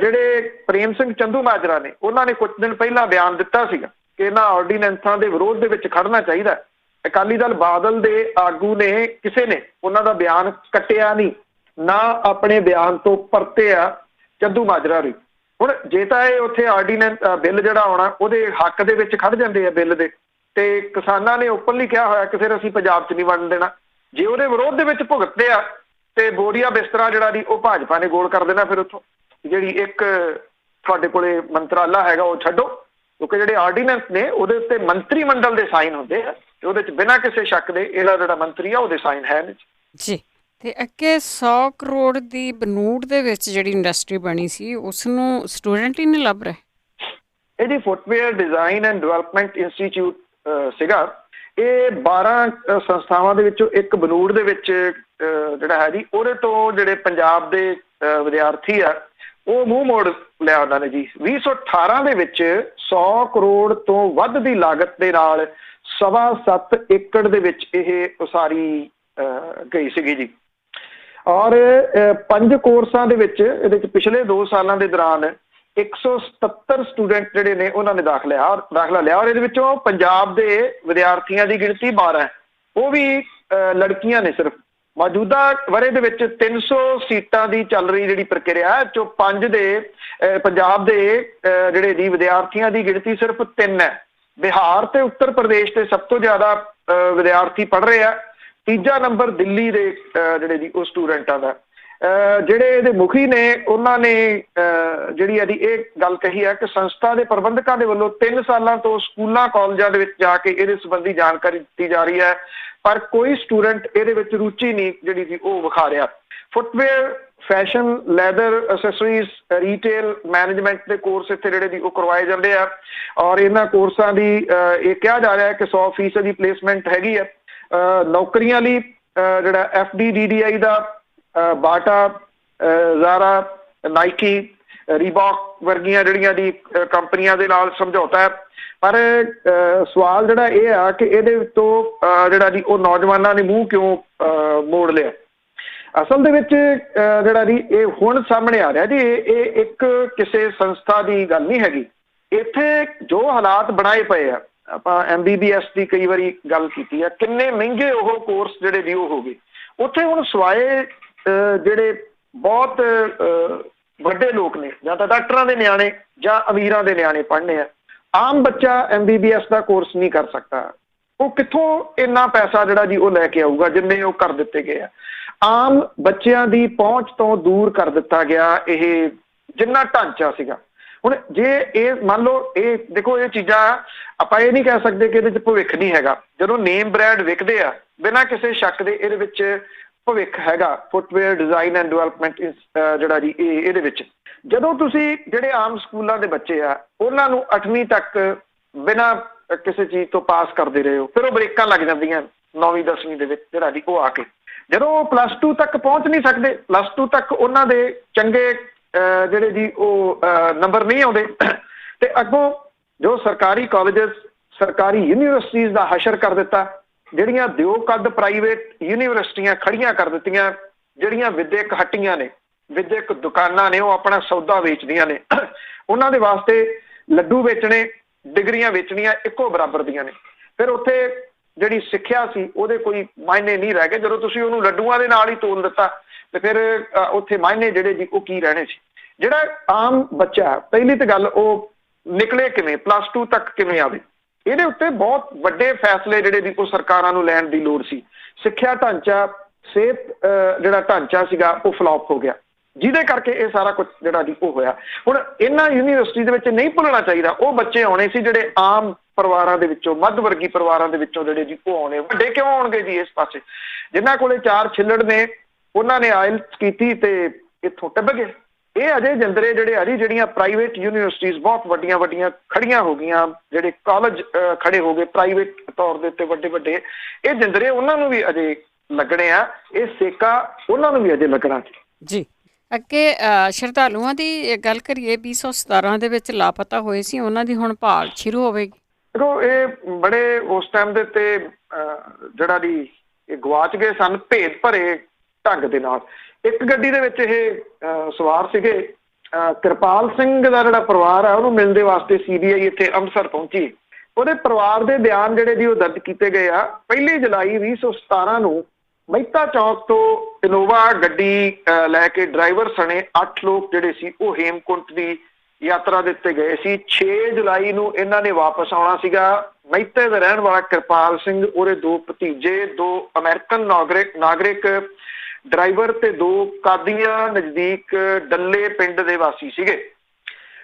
ਜਿਹੜੇ ਪ੍ਰੇਮ ਸਿੰਘ ਚੰਦੂ ਮਾਜਰਾ ਨੇ ਉਹਨਾਂ ਨੇ ਕੁਝ ਦਿਨ ਪਹਿਲਾਂ ਬਿਆਨ ਦਿੱਤਾ ਸੀਗਾ ਕਿ ਇਹਨਾਂ ਆਰਡੀਨੈਂਸਾਂ ਦੇ ਵਿਰੋਧ ਦੇ ਵਿੱਚ ਖੜਨਾ ਚਾਹੀਦਾ। ਅਕਾਲੀ ਦਲ ਬਾਦਲ ਦੇ ਆਗੂ ਨੇ ਕਿਸੇ ਨੇ ਉਹਨਾਂ ਦਾ ਬਿਆਨ ਕੱਟਿਆ ਨਹੀਂ, ਨਾ ਆਪਣੇ ਬਿਆਨ ਤੋਂ ਪਰਤੇ ਆ ਚੰਦੂ ਮਾਜਰਾ ਵੀ। ਹੁਣ ਜੇ ਤਾਂ ਇਹ ਉੱਥੇ ਆਰਡੀਨੈਂਸ ਬਿੱਲ ਜਿਹੜਾ ਆਉਣਾ ਉਹਦੇ ਹੱਕ ਦੇ ਵਿੱਚ ਖੜ ਜਾਂਦੇ ਆ ਬਿੱਲ ਦੇ, ਤੇ ਕਿਸਾਨਾਂ ਨੇ ਓਪਨਲੀ ਕਿਹਾ ਹੋਇਆ ਕਿ ਫਿਰ ਅਸੀਂ ਪੰਜਾਬ 'ਚ ਨਹੀਂ ਵੜਨ ਦੇਣਾ। ਜੇ ਉਹਦੇ ਵਿਰੋਧ ਦੇ ਵਿੱਚ ਭੁਗਤਦੇ ਆ ਤੇ ਬੋਰੀਆ ਬਿਸਤਰਾ ਜਿਹੜਾ ਦੀ ਉਹ ਭਾਜਪਾ ਨੇ ਗੋਲ ਕਰ ਦੇਣਾ। ਫਿਰ ਉੱਥੋਂ ਜਿਹੜੀ ਇੱਕ ਤੁਹਾਡੇ ਕੋਲੇ ਮੰਤਰਾਲਾ ਹੈਗਾ ਉਹ ਛੱਡੋ, ਕਿਉਂਕਿ ਜਿਹੜੇ ਆਰਡੀਨੈਂਸ ਨੇ ਉਹਦੇ ਉੱਤੇ ਮੰਤਰੀ ਮੰਡਲ ਦੇ ਸਾਈਨ ਹੁੰਦੇ ਆ ਤੇ ਉਹਦੇ 'ਚ ਬਿਨਾਂ ਕਿਸੇ ਸ਼ੱਕ ਦੇ ਇਹਦਾ ਜਿਹੜਾ ਮੰਤਰੀ ਆ ਉਹਦੇ ਸਾਈਨ ਹੈ ਜੀ। ਤੇ ਅੱਗੇ 100 ਕਰੋੜ ਦੀ ਬਨੂੜ ਦੇ ਵਿੱਚ ਜਿਹੜੀ ਇੰਡਸਟਰੀ ਬਣੀ ਸੀ ਉਸ ਨੂੰ ਸਟੂਡੈਂਟ ਹੀ ਨਹੀਂ ਲੱਭ ਰਹੇ। ਇਹ ਜੀ footwear design and development institute ਸੀਗਾ। ਇਹ 12 ਸੰਸਥਾਵਾਂ ਦੇ ਵਿੱਚੋਂ ਇੱਕ ਬਨੂੜ ਦੇ ਵਿੱਚ ਜਿਹੜਾ ਹੈ ਜੀ ਉਹਦੇ ਤੋਂ ਜਿਹੜੇ ਪੰਜਾਬ ਦੇ ਵਿਦਿਆਰਥੀ ਆ ਉਹ ਮੂੰਹ ਮੋੜ ਲਿਆ ਉਹਨਾਂ ਨੇ ਜੀ। 2018 ਦੇ ਵਿੱਚ 100 ਕਰੋੜ ਤੋਂ ਵੱਧ ਦੀ ਲਾਗਤ ਦੇ ਨਾਲ 7.25 ਏਕੜ ਦੇ ਵਿੱਚ ਇਹ ਉਸਾਰੀ ਗਈ ਸੀਗੀ ਜੀ। ਔਰ 5 ਕੋਰਸਾਂ ਦੇ ਵਿੱਚ ਇਹਦੇ ਚ ਪਿਛਲੇ 2 ਸਾਲਾਂ ਦੇ ਦੌਰਾਨ 177 ਸਟੂਡੈਂਟ ਜਿਹੜੇ ਨੇ ਉਹਨਾਂ ਨੇ ਦਾਖਲਾ ਲਿਆ। ਔਰ ਇਹਦੇ ਵਿੱਚੋਂ ਪੰਜਾਬ ਦੇ ਵਿਦਿਆਰਥੀਆਂ ਦੀ ਗਿਣਤੀ 12 ਹੈ, ਉਹ ਵੀ ਲੜਕੀਆਂ ਨੇ। ਸਿਰਫ ਮੌਜੂਦਾ ਵਰ੍ਹੇ ਦੇ ਵਿੱਚ 300 ਸੀਟਾਂ ਦੀ ਚੱਲ ਰਹੀ ਜਿਹੜੀ ਪ੍ਰਕਿਰਿਆ ਚੋਂ 5 ਦੇ ਪੰਜਾਬ ਦੇ ਜਿਹੜੇ ਦੀ ਵਿਦਿਆਰਥੀਆਂ ਦੀ ਗਿਣਤੀ ਸਿਰਫ 3 ਹੈ। ਬਿਹਾਰ ਤੇ ਉੱਤਰ ਪ੍ਰਦੇਸ਼ ਤੇ ਸਭ ਤੋਂ ਜ਼ਿਆਦਾ ਵਿਦਿਆਰਥੀ ਪੜ੍ਹ ਰਹੇ ਆ। ਤੀਜਾ ਨੰਬਰ ਦਿੱਲੀ ਦੇ ਜਿਹੜੇ ਜੀ ਉਹ ਸਟੂਡੈਂਟਾਂ ਦਾ। ਜਿਹੜੇ ਇਹਦੇ ਮੁਖੀ ਨੇ ਉਹਨਾਂ ਨੇ ਜਿਹੜੀ ਇਹਦੀ ਇਹ ਗੱਲ ਕਹੀ ਹੈ ਕਿ ਸੰਸਥਾ ਦੇ ਪ੍ਰਬੰਧਕਾਂ ਦੇ ਵੱਲੋਂ 3 ਸਾਲਾਂ ਤੋਂ ਸਕੂਲਾਂ ਕਾਲਜਾਂ ਦੇ ਵਿੱਚ ਜਾ ਕੇ ਇਹਦੇ ਸੰਬੰਧੀ ਜਾਣਕਾਰੀ ਦਿੱਤੀ ਜਾ ਰਹੀ ਹੈ, ਪਰ ਕੋਈ ਸਟੂਡੈਂਟ ਇਹਦੇ ਵਿੱਚ ਰੁਚੀ ਨਹੀਂ ਜਿਹੜੀ ਸੀ ਉਹ ਵਿਖਾ ਰਿਹਾ। Footwear, fashion, leather, accessories, retail management ਦੇ ਕੋਰਸ ਇੱਥੇ ਜਿਹੜੇ ਦੀ ਉਹ ਕਰਵਾਏ ਜਾਂਦੇ ਆ। ਔਰ ਇਹਨਾਂ ਕੋਰਸਾਂ ਦੀ ਇਹ ਕਿਹਾ ਜਾ ਰਿਹਾ ਹੈ ਕਿ 100% ਦੀ ਪਲੇਸਮੈਂਟ ਹੈਗੀ ਹੈ। ਨੌਕਰੀਆਂ ਲਈ ਜਿਹੜਾ FDDDI ਦਾ ਬਾਟਾ, ਜ਼ਾਰਾ, ਨਾਈਕੀ, ਰੀਬॉक ਵਰਗੀਆਂ ਜਿਹੜੀਆਂ ਦੀ ਕੰਪਨੀਆਂ ਦੇ ਨਾਲ ਸਮਝੌਤਾ ਹੈ। ਪਰ ਸਵਾਲ ਜਿਹੜਾ ਇਹ ਆ ਕਿ ਇਹਦੇ ਤੋਂ ਜਿਹੜਾ ਦੀ ਉਹ ਨੌਜਵਾਨਾਂ ਨੇ ਮੂੰਹ ਕਿਉਂ ਮੋੜ ਲਿਆ। ਅਸਲ ਦੇ ਵਿੱਚ ਜਿਹੜਾ ਦੀ ਇਹ ਹੁਣ ਸਾਹਮਣੇ ਆ ਰਿਹਾ ਜੀ, ਇਹ ਇੱਕ ਕਿਸੇ ਸੰਸਥਾ ਦੀ ਗੱਲ ਨਹੀਂ ਹੈਗੀ। ਇੱਥੇ ਜੋ ਹਾਲਾਤ ਬਣਾਏ ਪਏ ਆ, ਆਪਾਂ MBBS ਦੀ ਕਈ ਵਾਰੀ ਗੱਲ ਕੀਤੀ ਆ, ਕਿੰਨੇ ਮਹਿੰਗੇ ਉਹ ਕੋਰਸ ਜਿਹੜੇ ਦੀ ਉਹ ਹੋ ਗਏ। ਉੱਥੇ ਹੁਣ ਸਵਾਏ ਜਿਹੜੇ ਬਹੁਤ ਵੱਡੇ ਲੋਕ ਨੇ, ਜਾਂ ਤਾਂ ਡਾਕਟਰਾਂ ਦੇ ਨਿਆਣੇ ਜਾਂ ਅਮੀਰਾਂ ਦੇ ਨਿਆਣੇ ਪੜ੍ਹਨੇ ਆ, ਆਮ ਬੱਚਾ MBBS ਦਾ ਕੋਰਸ ਨਹੀਂ ਕਰ ਸਕਦਾ। ਉਹ ਕਿੱਥੋਂ ਇੰਨਾ ਪੈਸਾ ਜਿਹੜਾ ਜੀ ਉਹ ਲੈ ਕੇ ਆਊਗਾ ਜਿੰਨੇ ਉਹ ਕਰ ਦਿੱਤੇ ਗਏ ਆ। ਆਮ ਬੱਚਿਆਂ ਦੀ ਪਹੁੰਚ ਤੋਂ ਦੂਰ ਕਰ ਦਿੱਤਾ ਗਿਆ ਇਹ ਜਿੰਨਾ ਢਾਂਚਾ ਸੀਗਾ। ਹੁਣ ਜੇ ਇਹ ਮੰਨ ਲਓ, ਇਹ ਦੇਖੋ, ਇਹ ਚੀਜ਼ਾਂ ਆਪਾਂ ਇਹ ਨਹੀਂ ਕਹਿ ਸਕਦੇ ਕਿ ਇਹਦੇ 'ਚ ਭਵਿੱਖ ਨਹੀਂ ਹੈਗਾ। ਜਦੋਂ ਨੇਮ ਬ੍ਰਾਂਡ ਵਿਕਦੇ ਆ ਬਿਨਾਂ ਕਿਸੇ ਸ਼ੱਕ ਦੇ ਇਹਦੇ ਵਿੱਚ ਭਵਿੱਖ ਹੈਗਾ। ਫੁੱਟਵੇਅਰ ਡਿਜ਼ਾਈਨ ਐਂਡ ਡਿਵੈਲਪਮੈਂਟ ਜਿਹੜਾ ਜੀ ਇਹਦੇ ਵਿੱਚ ਜਦੋਂ ਤੁਸੀਂ ਜਿਹੜੇ ਆਮ ਸਕੂਲਾਂ ਦੇ ਬੱਚੇ ਆ ਉਹਨਾਂ ਨੂੰ 8ਵੀਂ ਤੱਕ ਬਿਨਾਂ ਕਿਸੇ ਚੀਜ਼ ਤੋਂ ਪਾਸ ਕਰਦੇ ਰਹੇ ਹੋ, ਫਿਰ ਉਹ ਬ੍ਰੇਕਾਂ ਲੱਗ ਜਾਂਦੀਆਂ 9ਵੀਂ 10ਵੀਂ ਦੇ ਵਿੱਚ ਜਿਹੜਾ ਜੀ ਉਹ ਆ ਕੇ, ਜਦੋਂ ਉਹ +2 ਤੱਕ ਪਹੁੰਚ ਨਹੀਂ ਸਕਦੇ, +2 ਤੱਕ ਉਹਨਾਂ ਦੇ ਚੰਗੇ ਜਿਹੜੇ ਜੀ ਉਹ ਨੰਬਰ ਨਹੀਂ ਆਉਂਦੇ, ਤੇ ਅੱਗੋਂ ਜੋ ਸਰਕਾਰੀ ਕਾਲਜਸ, ਸਰਕਾਰੀ ਯੂਨੀਵਰਸਿਟੀਜ਼ ਦਾ ਹਸ਼ਰ ਕਰ ਦਿੱਤਾ, ਜਿਹੜੀਆਂ ਦਿਓ ਕੱਦ ਪ੍ਰਾਈਵੇਟ ਯੂਨੀਵਰਸਿਟੀਆਂ ਖੜੀਆਂ ਕਰ ਦਿੱਤੀਆਂ, ਜਿਹੜੀਆਂ ਵਿਦਿਅਕ ਹੱਟੀਆਂ ਨੇ, ਵਿਦਿਅਕ ਦੁਕਾਨਾਂ ਨੇ, ਉਹ ਆਪਣਾ ਸੌਦਾ ਵੇਚਦੀਆਂ ਨੇ। ਉਹਨਾਂ ਦੇ ਵਾਸਤੇ ਲੱਡੂ ਵੇਚਣੇ, ਡਿਗਰੀਆਂ ਵੇਚਣੀਆਂ ਇੱਕੋ ਬਰਾਬਰ ਦੀਆਂ ਨੇ। ਫਿਰ ਉੱਥੇ ਜਿਹੜੀ ਸਿੱਖਿਆ ਸੀ ਉਹਦੇ ਕੋਈ ਮਾਇਨੇ ਨਹੀਂ ਰਹਿ ਗਏ। ਜਦੋਂ ਤੁਸੀਂ ਉਹਨੂੰ ਲੱਡੂਆਂ ਦੇ ਨਾਲ ਹੀ ਤੋਲ ਦਿੱਤਾ ਤੇ ਫਿਰ ਉੱਥੇ ਮਾਇਨੇ ਜਿਹੜੇ ਜੀ ਉਹ ਕੀ ਰਹਿਣੇ ਸੀ। ਜਿਹੜਾ ਆਮ ਬੱਚਾ, ਪਹਿਲੀ ਤਾਂ ਗੱਲ ਉਹ ਨਿਕਲੇ ਕਿਵੇਂ, +2 ਤੱਕ ਕਿਵੇਂ ਆਵੇ, ਇਹਦੇ ਉੱਤੇ ਬਹੁਤ ਵੱਡੇ ਫੈਸਲੇ ਜਿਹੜੇ ਦੀ ਉਹ ਸਰਕਾਰਾਂ ਨੂੰ ਲੈਣ ਦੀ ਲੋੜ ਸੀ। ਸਿੱਖਿਆ ਢਾਂਚਾ, ਸਿਹਤ ਜਿਹੜਾ ਢਾਂਚਾ ਸੀਗਾ ਉਹ ਫਲੋਪ ਹੋ ਗਿਆ, ਜਿਹਦੇ ਕਰਕੇ ਇਹ ਸਾਰਾ ਕੁਝ ਜਿਹੜਾ ਜੀ ਉਹ ਹੋਇਆ। ਹੁਣ ਇਹਨਾਂ ਯੂਨੀਵਰਸਿਟੀ ਦੇ ਵਿੱਚ ਨਹੀਂ ਭੁੱਲਣਾ ਚਾਹੀਦਾ, ਉਹ ਬੱਚੇ ਆਉਣੇ ਸੀ ਜਿਹੜੇ ਆਮ ਪਰਿਵਾਰਾਂ ਦੇ ਵਿੱਚੋਂ, ਮੱਧ ਵਰਗੀ ਪਰਿਵਾਰਾਂ ਦੇ ਵਿੱਚੋਂ ਜਿਹੜੇ ਜੀ ਉਹ ਆਉਣੇ। ਵੱਡੇ ਕਿਉਂ ਆਉਣਗੇ ਜੀ ਇਸ ਪਾਸੇ? ਜਿਨ੍ਹਾਂ ਕੋਲੇ 4 ਛਿੱਲੜ ਨੇ, ਉਹਨਾਂ ਨੇ ਆਇਲਸ ਕੀਤੀ ਤੇ ਇੱਥੋਂ ਟਿੱਬ ਗਏ। ਇਹ ਅਜੇ ਜੰਦਰੇ ਜਿਹੜੇ ਆ ਜੀ, ਜਿਹੜੀਆਂ ਪ੍ਰਾਈਵੇਟ ਯੂਨੀਵਰਸਿਟੀਜ਼ ਬਹੁਤ ਵੱਡੀਆਂ ਵੱਡੀਆਂ ਖੜੀਆਂ ਹੋ ਗਈਆਂ, ਜਿਹੜੇ ਕਾਲਜ ਖੜੇ ਹੋ ਗਏ ਪ੍ਰਾਈਵੇਟ ਤੌਰ ਦੇ ਉੱਤੇ ਵੱਡੇ ਵੱਡੇ, ਇਹ ਜੰਦਰੇ ਉਹਨਾਂ ਨੂੰ ਵੀ ਅਜੇ ਲੱਗਣੇ ਆ, ਇਹ ਸੇਕਾ ਉਹਨਾਂ ਨੂੰ ਵੀ ਅਜੇ ਲੱਗਣਾ ਜੀ। ਅੱਗੇ ਸ਼ਰਧਾਲੂਆਂ ਦੀ ਗੱਲ ਕਰੀਏ, 2017 ਦੇ ਵਿੱਚ ਲਾਪਤਾ ਹੋਏ ਸੀ, ਉਹਨਾਂ ਦੀ ਹੁਣ ਭਾਲ ਸ਼ੁਰੂ ਹੋਵੇਗੀ। ਦੇਖੋ, ਇਹ ਬੜੇ ਉਸ ਟਾਈਮ ਦੇ ਉੱਤੇ ਜਿਹੜਾ ਦੀ ਇਹ ਗਵਾਚ ਗਏ ਸਨ ਭੇਦ ਭਰੇ ਢੰਗ ਦੇ ਨਾਲ। ਇੱਕ ਗੱਡੀ ਦੇ ਵਿੱਚ ਇਹ ਸਵਾਰ ਸੀਗੇ। ਕਿਰਪਾਲ ਸਿੰਘ ਦਾ ਜਿਹੜਾ ਪਰਿਵਾਰ ਆ ਉਹਨੂੰ ਮਿਲਣ ਦੇ ਵਾਸਤੇ CBI ਇੱਥੇ ਅੰਮ੍ਰਿਤਸਰ ਪਹੁੰਚੀ। ਉਹਦੇ ਪਰਿਵਾਰ ਦੇ ਬਿਆਨ ਜਿਹੜੇ ਜੀ ਉਹ ਦਰਜ ਕੀਤੇ ਗਏ ਆ। 1 ਜੁਲਾਈ 2017 ਨੂੰ ਮਹਿਤਾ ਚੌਕ ਤੋਂ ਇਨੋਵਾ ਗੱਡੀ ਲੈ ਕੇ ਡਰਾਈਵਰ ਸਣੇ 8 ਲੋਕ ਜਿਹੜੇ ਸੀ ਉਹ ਹੇਮਕੁੰਟ ਦੀ ਯਾਤਰਾ ਦੇ ਉੱਤੇ ਗਏ ਸੀ। 6 ਜੁਲਾਈ ਨੂੰ ਇਹਨਾਂ ਨੇ ਵਾਪਸ ਆਉਣਾ ਸੀਗਾ। ਮਹਿਤੇ ਦਾ ਰਹਿਣ ਵਾਲਾ ਕਿਰਪਾਲ ਸਿੰਘ, ਉਹਦੇ 2 ਭਤੀਜੇ, 2 ਅਮਰੀਕਨ ਨਾਗਰਿਕ ਡਰਾਈਵਰ ਤੇ 2 ਕਾਦੀਆਂ ਨਜ਼ਦੀਕ ਡੱਲੇ ਪਿੰਡ ਦੇ ਵਾਸੀ ਸੀਗੇ।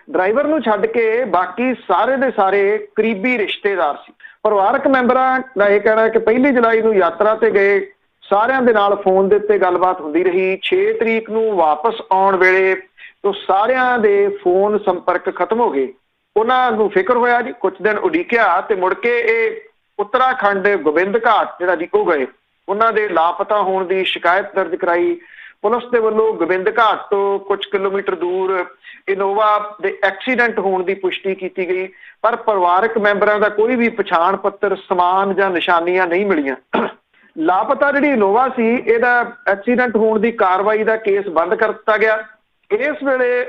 ਡਰਾਈਵਰ ਨੂੰ ਛੱਡ ਕੇ ਬਾਕੀ ਸਾਰੇ ਦੇ ਸਾਰੇ ਕਰੀਬੀ ਰਿਸ਼ਤੇਦਾਰ ਸੀ। ਪਰਿਵਾਰਕ ਮੈਂਬਰਾਂ ਦਾ ਇਹ ਕਹਿਣਾ ਕਿ 1 ਜੁਲਾਈ ਨੂੰ ਯਾਤਰਾ ਤੇ ਗਏ, ਸਾਰਿਆਂ ਦੇ ਨਾਲ ਫੋਨ ਦੇ ਉੱਤੇ ਗੱਲਬਾਤ ਹੁੰਦੀ ਰਹੀ। 6 ਤਰੀਕ ਨੂੰ ਵਾਪਸ ਆਉਣ ਵੇਲੇ ਤੋਂ ਸਾਰਿਆਂ ਦੇ ਫੋਨ ਸੰਪਰਕ ਖਤਮ ਹੋ ਗਏ। ਉਹਨਾਂ ਨੂੰ ਫਿਕਰ ਹੋਇਆ ਜੀ, ਕੁਝ ਦਿਨ ਉਡੀਕਿਆ ਤੇ ਮੁੜ ਕੇ ਇਹ ਉੱਤਰਾਖੰਡ ਗੋਬਿੰਦ ਘਾਟ ਜਿਹੜਾ ਜੀ ਉਹ ਗਏ। ਉਹਨਾਂ ਦੇ ਲਾਪਤਾ ਹੋਣ ਦੀ ਸ਼ਿਕਾਇਤ ਦਰਜ ਕਰਾਈ। ਪੁਲਿਸ ਦੇ ਵੱਲੋਂ ਗੋਬਿੰਦ ਘਾਟ ਤੋਂ ਕੁਝ ਕਿਲੋਮੀਟਰ ਦੂਰ ਇਨੋਵਾ ਦੇ ਐਕਸੀਡੈਂਟ ਹੋਣ ਦੀ ਪੁਸ਼ਟੀ ਕੀਤੀ ਗਈ, ਪਰ ਪਰਿਵਾਰਕ ਮੈਂਬਰਾਂ ਦਾ ਕੋਈ ਵੀ ਪਛਾਣ ਪੱਤਰ, ਸਮਾਨ ਜਾਂ ਨਿਸ਼ਾਨੀਆਂ ਨਹੀਂ ਮਿਲੀਆਂ। ਲਾਪਤਾ ਜਿਹੜੀ ਇਨੋਵਾ ਸੀ, ਇਹਦਾ ਐਕਸੀਡੈਂਟ ਹੋਣ ਦੀ ਕਾਰਵਾਈ ਦਾ ਕੇਸ ਬੰਦ ਕਰ ਦਿੱਤਾ ਗਿਆ। ਇਸ ਵੇਲੇ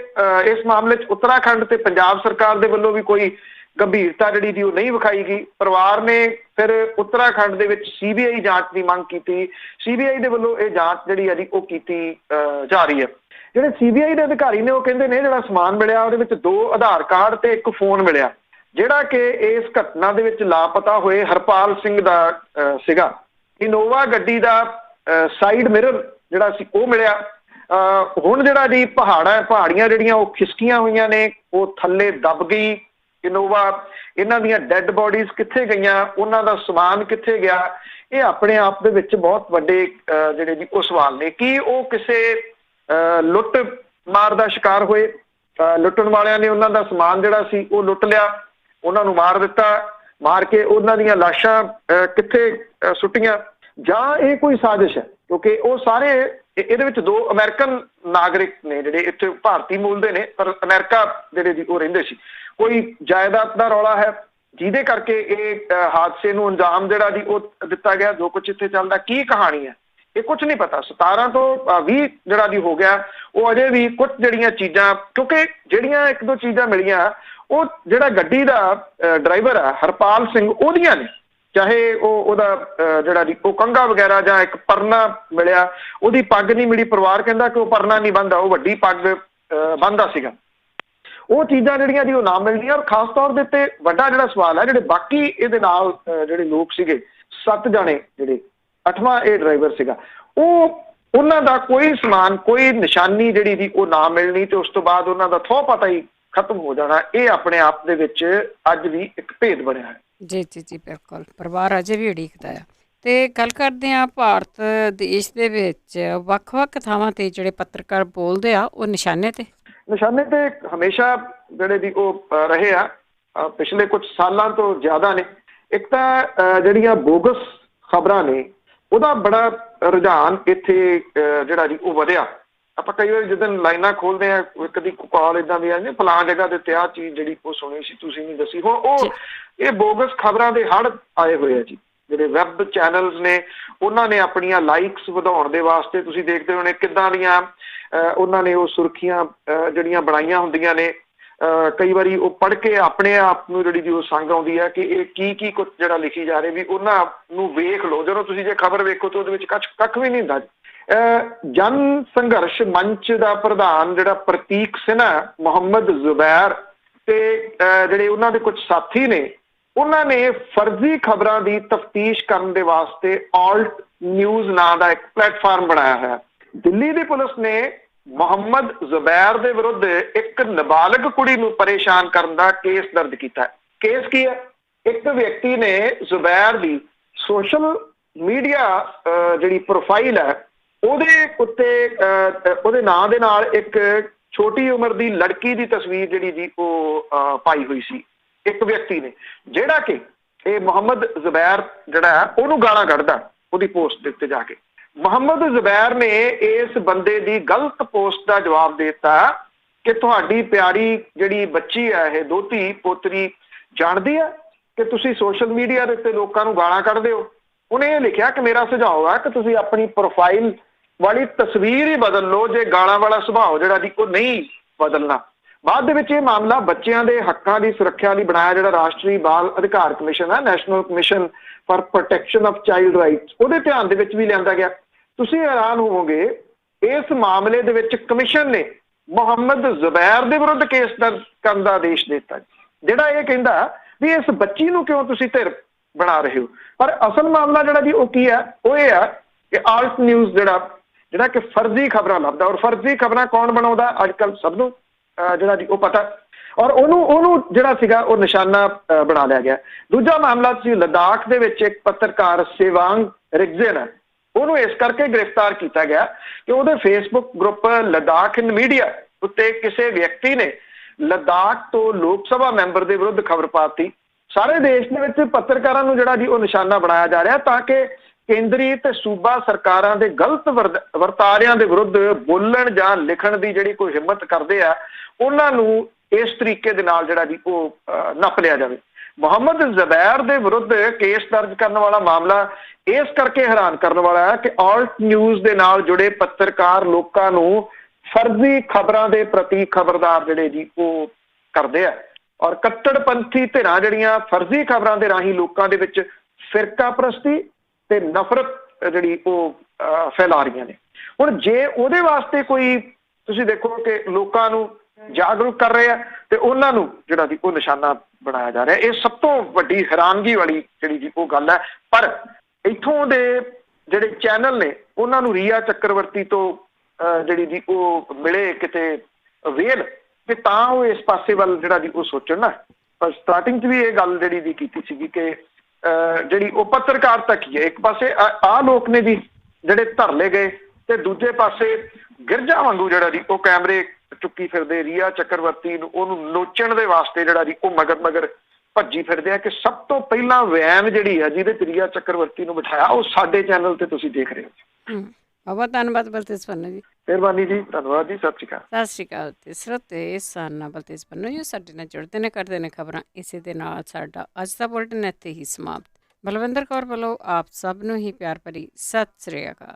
ਇਸ ਮਾਮਲੇ 'ਚ ਉੱਤਰਾਖੰਡ ਤੇ ਪੰਜਾਬ ਸਰਕਾਰ ਦੇ ਵੱਲੋਂ ਵੀ ਕੋਈ ਗੰਭੀਰਤਾ ਜਿਹੜੀ ਦੀ ਉਹ ਨਹੀਂ ਵਿਖਾਈ ਗਈ। ਪਰਿਵਾਰ ਨੇ ਫਿਰ ਉੱਤਰਾਖੰਡ ਦੇ ਵਿੱਚ CBI ਜਾਂਚ ਦੀ ਮੰਗ ਕੀਤੀ। CBI ਦੇ ਵੱਲੋਂ ਇਹ ਜਾਂਚ ਜਿਹੜੀ ਹੈ ਜੀ ਉਹ ਕੀਤੀ ਜਾ ਰਹੀ ਹੈ। ਜਿਹੜੇ CBI ਦੇ ਅਧਿਕਾਰੀ ਨੇ ਉਹ ਕਹਿੰਦੇ ਨੇ ਜਿਹੜਾ ਸਮਾਨ ਮਿਲਿਆ ਉਹਦੇ ਵਿੱਚ 2 ਆਧਾਰ ਕਾਰਡ ਤੇ 1 ਫੋਨ ਮਿਲਿਆ, ਜਿਹੜਾ ਕਿ ਇਸ ਘਟਨਾ ਦੇ ਵਿੱਚ ਲਾਪਤਾ ਹੋਏ ਹਰਪਾਲ ਸਿੰਘ ਦਾ ਸੀਗਾ। ਇਨੋਵਾ ਗੱਡੀ ਦਾ ਸਾਈਡ ਮਿਰਰ ਜਿਹੜਾ ਸੀ ਉਹ ਮਿਲਿਆ। ਹੁਣ ਜਿਹੜਾ ਜੀ ਪਹਾੜੀਆਂ ਜਿਹੜੀਆਂ ਉਹ ਖਿਸਕੀਆਂ ਹੋਈਆਂ ਨੇ, ਉਹ ਥੱਲੇ ਦਬ ਗਈ ਇਨੋਵਾ। ਇਹਨਾਂ ਦੀਆਂ ਡੈੱਡ ਬੋਡੀਜ਼ ਕਿੱਥੇ ਗਈਆਂ, ਉਹਨਾਂ ਦਾ ਸਮਾਨ ਕਿੱਥੇ ਗਿਆ, ਇਹ ਆਪਣੇ ਆਪ ਦੇ ਵਿੱਚ ਬਹੁਤ ਵੱਡੇ ਜਿਹੜੇ ਜੀ ਉਹ ਸਵਾਲ ਨੇ। ਕੀ ਉਹ ਕਿਸੇ ਲੁੱਟ ਮਾਰ ਦਾ ਸ਼ਿਕਾਰ ਹੋਏ? ਲੁੱਟਣ ਵਾਲਿਆਂ ਨੇ ਉਹਨਾਂ ਦਾ ਸਮਾਨ ਜਿਹੜਾ ਸੀ ਉਹ ਲੁੱਟ ਲਿਆ, ਉਹਨਾਂ ਨੂੰ ਮਾਰ ਦਿੱਤਾ, ਮਾਰ ਕੇ ਉਹਨਾਂ ਦੀਆਂ ਲਾਸ਼ਾਂ ਕਿੱਥੇ ਸੁੱਟੀਆਂ, ਜਾਂ ਇਹ ਕੋਈ ਸਾਜ਼ਿਸ਼ ਹੈ? ਕਿਉਂਕਿ ਉਹ ਸਾਰੇ ਇਹਦੇ ਵਿੱਚ ਦੋ ਅਮਰੀਕਨ ਨਾਗਰਿਕ ਨੇ ਜਿਹੜੇ ਇੱਥੇ ਭਾਰਤੀ ਮੂਲ ਦੇ ਨੇ, ਪਰ ਅਮਰੀਕਾ ਜਿਹੜੇ ਦੀ ਉਹ ਰਹਿੰਦੇ ਸੀ। ਕੋਈ ਜਾਇਦਾਦ ਦਾ ਰੌਲਾ ਹੈ ਜਿਹਦੇ ਕਰਕੇ ਇਹ ਹਾਦਸੇ ਨੂੰ ਅੰਜਾਮ ਜਿਹੜਾ ਜੀ ਉਹ ਦਿੱਤਾ ਗਿਆ। ਜੋ ਕੁਝ ਇੱਥੇ ਚੱਲਦਾ, ਕੀ ਕਹਾਣੀ ਹੈ, ਇਹ ਕੁਝ ਨਹੀਂ ਪਤਾ। 17 ਤੋਂ 20 ਜਿਹੜਾ ਦੀ ਹੋ ਗਿਆ, ਉਹ ਅਜੇ ਵੀ ਕੁਝ ਜਿਹੜੀਆਂ ਚੀਜ਼ਾਂ, ਕਿਉਂਕਿ ਜਿਹੜੀਆਂ ਇੱਕ ਦੋ ਚੀਜ਼ਾਂ ਮਿਲੀਆਂ, ਉਹ ਜਿਹੜਾ ਗੱਡੀ ਦਾ ਡਰਾਈਵਰ ਆ ਹਰਪਾਲ ਸਿੰਘ, ਉਹਦੀਆਂ ਨੇ। ਚਾਹੇ ਉਹਦਾ ਜਿਹੜਾ ਜੀ ਉਹ ਕੰਘਾ ਵਗੈਰਾ ਜਾਂ ਇੱਕ ਪਰਨਾ ਮਿਲਿਆ, ਉਹਦੀ ਪੱਗ ਨਹੀਂ ਮਿਲੀ। ਪਰਿਵਾਰ ਕਹਿੰਦਾ ਕਿ ਉਹ ਪਰਨਾ ਨਹੀਂ ਬੰਨਦਾ, ਉਹ ਵੱਡੀ ਪੱਗ ਬੰਨਦਾ ਸੀਗਾ। ਉਹ ਚੀਜ਼ਾਂ ਜਿਹੜੀਆਂ ਜੀ ਉਹ ਨਾ ਮਿਲਣੀਆਂ। ਔਰ ਖਾਸ ਤੌਰ ਦੇ ਉੱਤੇ ਵੱਡਾ ਜਿਹੜਾ ਸਵਾਲ ਹੈ, ਜਿਹੜੇ ਬਾਕੀ ਇਹਦੇ ਨਾਲ ਜਿਹੜੇ ਲੋਕ ਸੀਗੇ 7 ਜਣੇ, ਜਿਹੜੇ 8ਵਾਂ ਇਹ ਡਰਾਈਵਰ ਸੀਗਾ, ਉਹਨਾਂ ਦਾ ਕੋਈ ਸਮਾਨ, ਕੋਈ ਨਿਸ਼ਾਨੀ ਜਿਹੜੀ ਦੀ ਉਹ ਨਾ ਮਿਲਣੀ, ਤੇ ਉਸ ਤੋਂ ਬਾਅਦ ਉਹਨਾਂ ਦਾ ਥੋਹ ਪਤਾ ਹੀ ਖਤਮ ਹੋ ਜਾਣਾ। ਇਹ ਆਪਣੇ ਆਪ ਦੇ ਵਿੱਚ ਅੱਜ ਵੀ ਇੱਕ ਭੇਦ ਬਣਿਆ ਹੈ। ਜੀ ਜੀ ਜੀ, ਬਿਲਕੁਲ। ਪਰਿਵਾਰ ਅਜੇ ਵੀ ਉਡੀਕਦਾ ਆ। ਤੇ ਗੱਲ ਕਰਦੇ ਹਾਂ, ਭਾਰਤ ਦੇਸ਼ ਦੇ ਵਿੱਚ ਵੱਖ-ਵੱਖ ਥਾਵਾਂ ਤੇ ਜਿਹੜੇ ਪੱਤਰਕਾਰ ਬੋਲਦੇ ਆ, ਉਹ ਨਿਸ਼ਾਨੇ ਤੇ ਹਮੇਸ਼ਾ ਜਿਹੜੇ ਦੀ ਉਹ ਰਹੇ ਆ, ਪਿਛਲੇ ਕੁਝ ਸਾਲਾਂ ਤੋਂ ਜ਼ਿਆਦਾ ਨੇ। ਇੱਕ ਤਾਂ ਜਿਹੜੀਆਂ ਬੋਗਸ ਖਬਰਾਂ ਨੇ, ਉਹਦਾ ਬੜਾ ਰੁਝਾਨ ਇੱਥੇ ਜਿਹੜਾ ਜੀ ਉਹ ਵਧਿਆ। ਆਪਾਂ ਕਈ ਵਾਰੀ ਜਦੋਂ ਲਾਈਨਾਂ ਖੋਲਦੇ ਆ, ਕਦੀ ਕਾਲ ਏਦਾਂ ਦੀ ਆਉਂਦੀ, ਫਲਾਂ ਜਗ੍ਹਾ ਦੇ ਉੱਤੇ ਆਹ ਚੀਜ਼ ਜਿਹੜੀ ਉਹ ਸੁਣੀ ਸੀ, ਤੁਸੀਂ ਨਹੀਂ ਦੱਸੀ। ਹੁਣ ਇਹ ਬੋਗਸ ਖਬਰਾਂ ਦੇ ਹੜ੍ਹ ਆਏ ਹੋਏ ਆ ਜੀ। ਜਿਹੜੇ ਵੈਬ ਚੈਨਲਸ ਨੇ, ਉਹਨਾਂ ਨੇ ਆਪਣੀਆਂ ਲਾਈਕਸ ਵਧਾਉਣ ਦੇ ਵਾਸਤੇ, ਤੁਸੀਂ ਦੇਖਦੇ ਹੋਣੇ ਕਿੱਦਾਂ ਦੀਆਂ ਉਹਨਾਂ ਨੇ ਉਹ ਸੁਰਖੀਆਂ ਜਿਹੜੀਆਂ ਬਣਾਈਆਂ ਹੁੰਦੀਆਂ ਨੇ। ਕਈ ਵਾਰੀ ਉਹ ਪੜ੍ਹ ਕੇ ਆਪਣੇ ਆਪ ਨੂੰ ਜਿਹੜੀ ਉਹ ਸੰਗ ਆਉਂਦੀ ਹੈ ਕਿ ਇਹ ਕੀ ਕੁਝ ਜਿਹੜਾ ਲਿਖੀ ਜਾ ਰਿਹਾ, ਵੀ ਉਹਨਾਂ ਨੂੰ ਵੇਖ ਲਓ। ਜਦੋਂ ਤੁਸੀਂ ਜੇ ਖਬਰ ਵੇਖੋ ਤਾਂ ਉਹਦੇ ਵਿੱਚ ਕੱਖ ਵੀ ਨਹੀਂ ਹੁੰਦਾ। ਜਨ ਸੰਘਰਸ਼ ਮੰਚ ਦਾ ਪ੍ਰਧਾਨ ਜਿਹੜਾ ਪ੍ਰਤੀਕ ਸਿਨਹਾ, ਮੁਹੰਮਦ ਜ਼ੁਬੈਰ ਤੇ ਜਿਹੜੇ ਉਹਨਾਂ ਦੇ ਕੁਝ ਸਾਥੀ ਨੇ, ਉਹਨਾਂ ਨੇ ਫਰਜ਼ੀ ਖਬਰਾਂ ਦੀ ਤਫਤੀਸ਼ ਕਰਨ ਦੇ ਵਾਸਤੇ ਆਲਟ ਨਿਊਜ਼ ਨਾਂ ਦਾ ਇੱਕ ਪਲੇਟਫਾਰਮ ਬਣਾਇਆ ਹੋਇਆ। ਦਿੱਲੀ ਦੀ ਪੁਲਿਸ ਨੇ ਮੁਹੰਮਦ ਜ਼ੁਬੈਰ ਦੇ ਵਿਰੁੱਧ ਇੱਕ ਨਾਬਾਲਗ ਕੁੜੀ ਨੂੰ ਪਰੇਸ਼ਾਨ ਕਰਨ ਦਾ ਕੇਸ ਦਰਜ ਕੀਤਾ। ਕੇਸ ਕੀ ਹੈ? ਇੱਕ ਵਿਅਕਤੀ ਨੇ ਜ਼ੁਬੈਰ ਦੀ ਸੋਸ਼ਲ ਮੀਡੀਆ ਜਿਹੜੀ ਪ੍ਰੋਫਾਈਲ ਹੈ, ਉਹਦੇ ਉੱਤੇ ਉਹਦੇ ਨਾਂ ਦੇ ਨਾਲ ਇੱਕ ਛੋਟੀ ਉਮਰ ਦੀ ਲੜਕੀ ਦੀ ਤਸਵੀਰ ਜਿਹੜੀ ਜੀ ਉਹ ਪਾਈ ਹੋਈ ਸੀ ਇੱਕ ਵਿਅਕਤੀ ਨੇ, ਜਿਹੜਾ ਕਿ ਇਹ ਮੁਹੰਮਦ ਜ਼ੁਬੈਰ ਜਿਹੜਾ ਹੈ ਉਹਨੂੰ ਗਾਲਾਂ ਕੱਢਦਾ ਉਹਦੀ ਪੋਸਟ ਦੇ ਉੱਤੇ ਜਾ ਕੇ। ਮੁਹੰਮਦ ਜ਼ੁਬੈਰ ਨੇ ਇਸ ਬੰਦੇ ਦੀ ਗਲਤ ਪੋਸਟ ਦਾ ਜਵਾਬ ਦੇ ਦਿੱਤਾ ਕਿ ਤੁਹਾਡੀ ਪਿਆਰੀ ਜਿਹੜੀ ਬੱਚੀ ਹੈ, ਇਹ ਦੋਤੀ ਪੋਤਰੀ, ਜਾਣਦੀ ਹੈ ਕਿ ਤੁਸੀਂ ਸੋਸ਼ਲ ਮੀਡੀਆ ਦੇ ਉੱਤੇ ਲੋਕਾਂ ਨੂੰ ਗਾਲਾਂ ਕੱਢਦੇ ਹੋ। ਉਹਨੇ ਇਹ ਲਿਖਿਆ ਕਿ ਮੇਰਾ ਸੁਝਾਅ ਹੈ ਕਿ ਤੁਸੀਂ ਆਪਣੀ ਪ੍ਰੋਫਾਈਲ ਵਾਲੀ ਤਸਵੀਰ ਹੀ ਬਦਲ ਲਓ, ਜੇ ਗਾਲਾਂ ਵਾਲਾ ਸੁਭਾਅ ਜਿਹੜਾ ਦੀ ਉਹ ਨਹੀਂ ਬਦਲਣਾ। ਬਾਅਦ ਦੇ ਵਿੱਚ ਇਹ ਮਾਮਲਾ ਬੱਚਿਆਂ ਦੇ ਹੱਕਾਂ ਦੀ ਸੁਰੱਖਿਆ ਲਈ ਬਣਾਇਆ ਜਿਹੜਾ ਰਾਸ਼ਟਰੀ ਬਾਲ ਅਧਿਕਾਰ ਕਮਿਸ਼ਨ ਹੈ, national commission for protection of child rights, ਉਹਦੇ ਧਿਆਨ ਦੇ ਵਿੱਚ ਵੀ ਲਿਆਂਦਾ ਗਿਆ। ਤੁਸੀਂ ਹੈਰਾਨ ਹੋਵੋਗੇ, ਇਸ ਮਾਮਲੇ ਦੇ ਵਿੱਚ ਕਮਿਸ਼ਨ ਨੇ ਮੁਹੰਮਦ ਜ਼ੁਬੈਰ ਦੇ ਵਿਰੁੱਧ ਕੇਸ ਦਰਜ ਕਰਨ ਦਾ ਆਦੇਸ਼ ਦਿੱਤਾ, ਜਿਹੜਾ ਇਹ ਕਹਿੰਦਾ ਵੀ ਇਸ ਬੱਚੀ ਨੂੰ ਕਿਉਂ ਤੁਸੀਂ ਧਿਰ ਬਣਾ ਰਹੇ ਹੋ। ਪਰ ਅਸਲ ਮਾਮਲਾ ਜਿਹੜਾ ਜੀ ਉਹ ਕੀ ਹੈ, ਉਹ ਇਹ ਹੈ ਕਿ ਆਲਟ ਨਿਊਜ਼ ਜਿਹੜਾ ਕਿ ਫਰਜ਼ੀ ਖਬਰਾਂ ਲੱਭਦਾ। ਔਰ ਫਰਜ਼ੀ ਖਬਰਾਂ ਕੌਣ ਬਣਾਉਂਦਾ ਅੱਜ ਕੱਲ੍ਹ ਸਭ ਨੂੰ ਜਿਹੜਾ ਜੀ ਉਹ ਪਤਾ। ਔਰ ਉਹਨੂੰ ਜਿਹੜਾ ਸੀਗਾ ਉਹ ਨਿਸ਼ਾਨਾ ਬਣਾ ਲਿਆ ਗਿਆ। ਦੂਜਾ ਮਾਮਲਾ ਤੁਸੀਂ ਲੱਦਾਖ ਦੇ ਵਿੱਚ ਇੱਕ ਪੱਤਰਕਾਰ ਸੇਵਾਂਗ ਰਿਗਜ਼ਨ ਹੈ, ਉਹਨੂੰ ਇਸ ਕਰਕੇ ਗ੍ਰਿਫਤਾਰ ਕੀਤਾ ਗਿਆ ਕਿ ਉਹਦੇ ਫੇਸਬੁੱਕ ਗਰੁੱਪ ਲੱਦਾਖ ਇਨ ਮੀਡੀਆ ਉੱਤੇ ਕਿਸੇ ਵਿਅਕਤੀ ਨੇ ਲੱਦਾਖ ਤੋਂ ਲੋਕ ਸਭਾ ਮੈਂਬਰ ਦੇ ਵਿਰੁੱਧ ਖਬਰ ਪਾਤੀ। ਸਾਰੇ ਦੇਸ਼ ਦੇ ਵਿੱਚ ਪੱਤਰਕਾਰਾਂ ਨੂੰ ਜਿਹੜਾ ਜੀ ਉਹ ਨਿਸ਼ਾਨਾ ਬਣਾਇਆ ਜਾ ਰਿਹਾ ਤਾਂ ਕਿ ਕੇਂਦਰੀ ਤੇ ਸੂਬਾ ਸਰਕਾਰਾਂ ਦੇ ਗਲਤ ਵਰਤਾਰਿਆਂ ਦੇ ਵਿਰੁੱਧ ਬੋਲਣ ਜਾਂ ਲਿਖਣ ਦੀ ਜਿਹੜੀ ਕੋਈ ਹਿੰਮਤ ਕਰਦੇ ਆ, ਉਹਨਾਂ ਨੂੰ ਇਸ ਤਰੀਕੇ ਦੇ ਨਾਲ ਜਿਹੜਾ ਜੀ ਉਹ ਨੱਪ ਲਿਆ ਜਾਵੇ। ਮੁਹੰਮਦ ਜ਼ੁਬੈਰ ਦੇ ਵਿਰੁੱਧ ਕੇਸ ਦਰਜ ਕਰਨ ਵਾਲਾ ਮਾਮਲਾ ਇਸ ਕਰਕੇ ਹੈਰਾਨ ਕਰਨ ਵਾਲਾ ਹੈ ਕਿ ਆਲਟ ਨਿਊਜ਼ ਦੇ ਨਾਲ ਜੁੜੇ ਪੱਤਰਕਾਰ ਲੋਕਾਂ ਨੂੰ ਫਰਜ਼ੀ ਖਬਰਾਂ ਦੇ ਪ੍ਰਤੀ ਖਬਰਦਾਰ ਜਿਹੜੇ ਜੀ ਉਹ ਕਰਦੇ ਆ। ਔਰ ਕੱਟੜਪੰਥੀ ਧਿਰਾਂ ਜਿਹੜੀਆਂ ਫਰਜ਼ੀ ਖਬਰਾਂ ਦੇ ਰਾਹੀਂ ਲੋਕਾਂ ਦੇ ਵਿੱਚ ਫਿਰਕਾ ਪ੍ਰਸਤੀ ਤੇ ਨਫ਼ਰਤ ਜਿਹੜੀ ਉਹ ਫੈਲਾ ਰਹੀਆਂ ਨੇ। ਹੁਣ ਜੇ ਉਹਦੇ ਵਾਸਤੇ ਕੋਈ ਤੁਸੀਂ ਦੇਖੋ ਕਿ ਲੋਕਾਂ ਨੂੰ ਜਾਗਰੂਕ ਕਰ ਰਹੇ ਆ ਤੇ ਉਹਨਾਂ ਨੂੰ ਜਿਹੜਾ ਜੀ ਉਹ ਨਿਸ਼ਾਨਾ ਬਣਾਇਆ ਜਾ ਰਿਹਾ। ਇਹ ਸਭ ਤੋਂ ਵੱਡੀ ਹੈਰਾਨਗੀ ਵਾਲੀ ਜਿਹੜੀ ਜੀ ਉਹ ਗੱਲ ਹੈ। ਪਰ ਇੱਥੋਂ ਦੇ ਜਿਹੜੇ ਚੈਨਲ ਨੇ ਉਹਨਾਂ ਨੂੰ ਰੀਆ ਚੱਕਰਵਰਤੀ ਤੋਂ ਜਿਹੜੀ ਜੀ ਉਹ ਮਿਲੇ ਕਿਤੇ ਵੇਲ ਕਿ ਤਾਂ ਉਹ ਇਸ ਪਾਸੇ ਵੱਲ ਜਿਹੜਾ ਜੀ ਉਹ ਸੋਚਣ ਨਾ। ਪਰ ਸਟਾਰਟਿੰਗ 'ਚ ਵੀ ਇਹ ਗੱਲ ਜਿਹੜੀ ਦੀ ਕੀਤੀ ਸੀਗੀ ਕਿ ਜਿਹੜੀ ਉਹ ਪੱਤਰਕਾਰਤਾ ਕੀ ਹੈ। ਇੱਕ ਪਾਸੇ ਆਹ ਲੋਕ ਨੇ ਜੀ ਜਿਹੜੇ ਧਰਲੇ ਗਏ ਤੇ ਦੂਜੇ ਪਾਸੇ ਗਿਰਜਾ ਵਾਂਗੂ ਜਿਹੜਾ ਜੀ ਉਹ ਕੈਮਰੇ ਚੁੱਕੀ ਫਿਰਦੇ ਰੀਆ ਚੱਕਰਵਰਤੀ ਨੂੰ ਉਹਨੂੰ ਨੋਚਣ ਦੇ ਵਾਸਤੇ ਜਿਹੜਾ ਜੀ ਉਹ ਮਗਰ ਭੱਜੀ ਫਿਰਦੇ ਆ ਕਿ ਸਭ ਤੋਂ ਪਹਿਲਾਂ ਵੈਨ ਜਿਹੜੀ ਹੈ ਜਿਹਦੇ ਚ ਰੀਆ ਚੱਕਰਵਰਤੀ ਨੂੰ ਬਿਠਾਇਆ ਉਹ ਸਾਡੇ ਚੈਨਲ ਤੇ ਤੁਸੀਂ ਦੇਖ ਰਹੇ ਹੋ। ਬਹੁਤ ਧੰਨਵਾਦ ਬਲਤੇਜ ਪੰਨੂ ਜੀ। ਮਿਹਰਬਾਨੀ ਜੀ, ਧੰਨਵਾਦ ਜੀ, ਸਤਿ ਸ਼੍ਰੀ ਅਕਾਲ। ਸਤਿ ਸ਼੍ਰੀ ਅਕਾਲ ਤੇ ਸਰੋਤੇ ਸਨ ਬਲਤੇਜ ਪੰਨੂ ਜੀ ਸਾਡੇ ਨਾਲ ਜੁੜਦੇ ਨੇ, ਕਰਦੇ ਨੇ ਖਬਰਾਂ। ਇਸੇ ਦੇ ਨਾਲ ਸਾਡਾ ਅੱਜ ਦਾ ਬੁਲਟਨ ਇੱਥੇ ਹੀ ਸਮਾਪਤ। ਬਲਵਿੰਦਰ ਕੌਰ ਵੱਲੋਂ ਆਪ ਸਭ ਨੂੰ ਹੀ ਪਿਆਰ ਭਰੀ ਸਤਿ ਸ੍ਰੀ ਅਕਾਲ।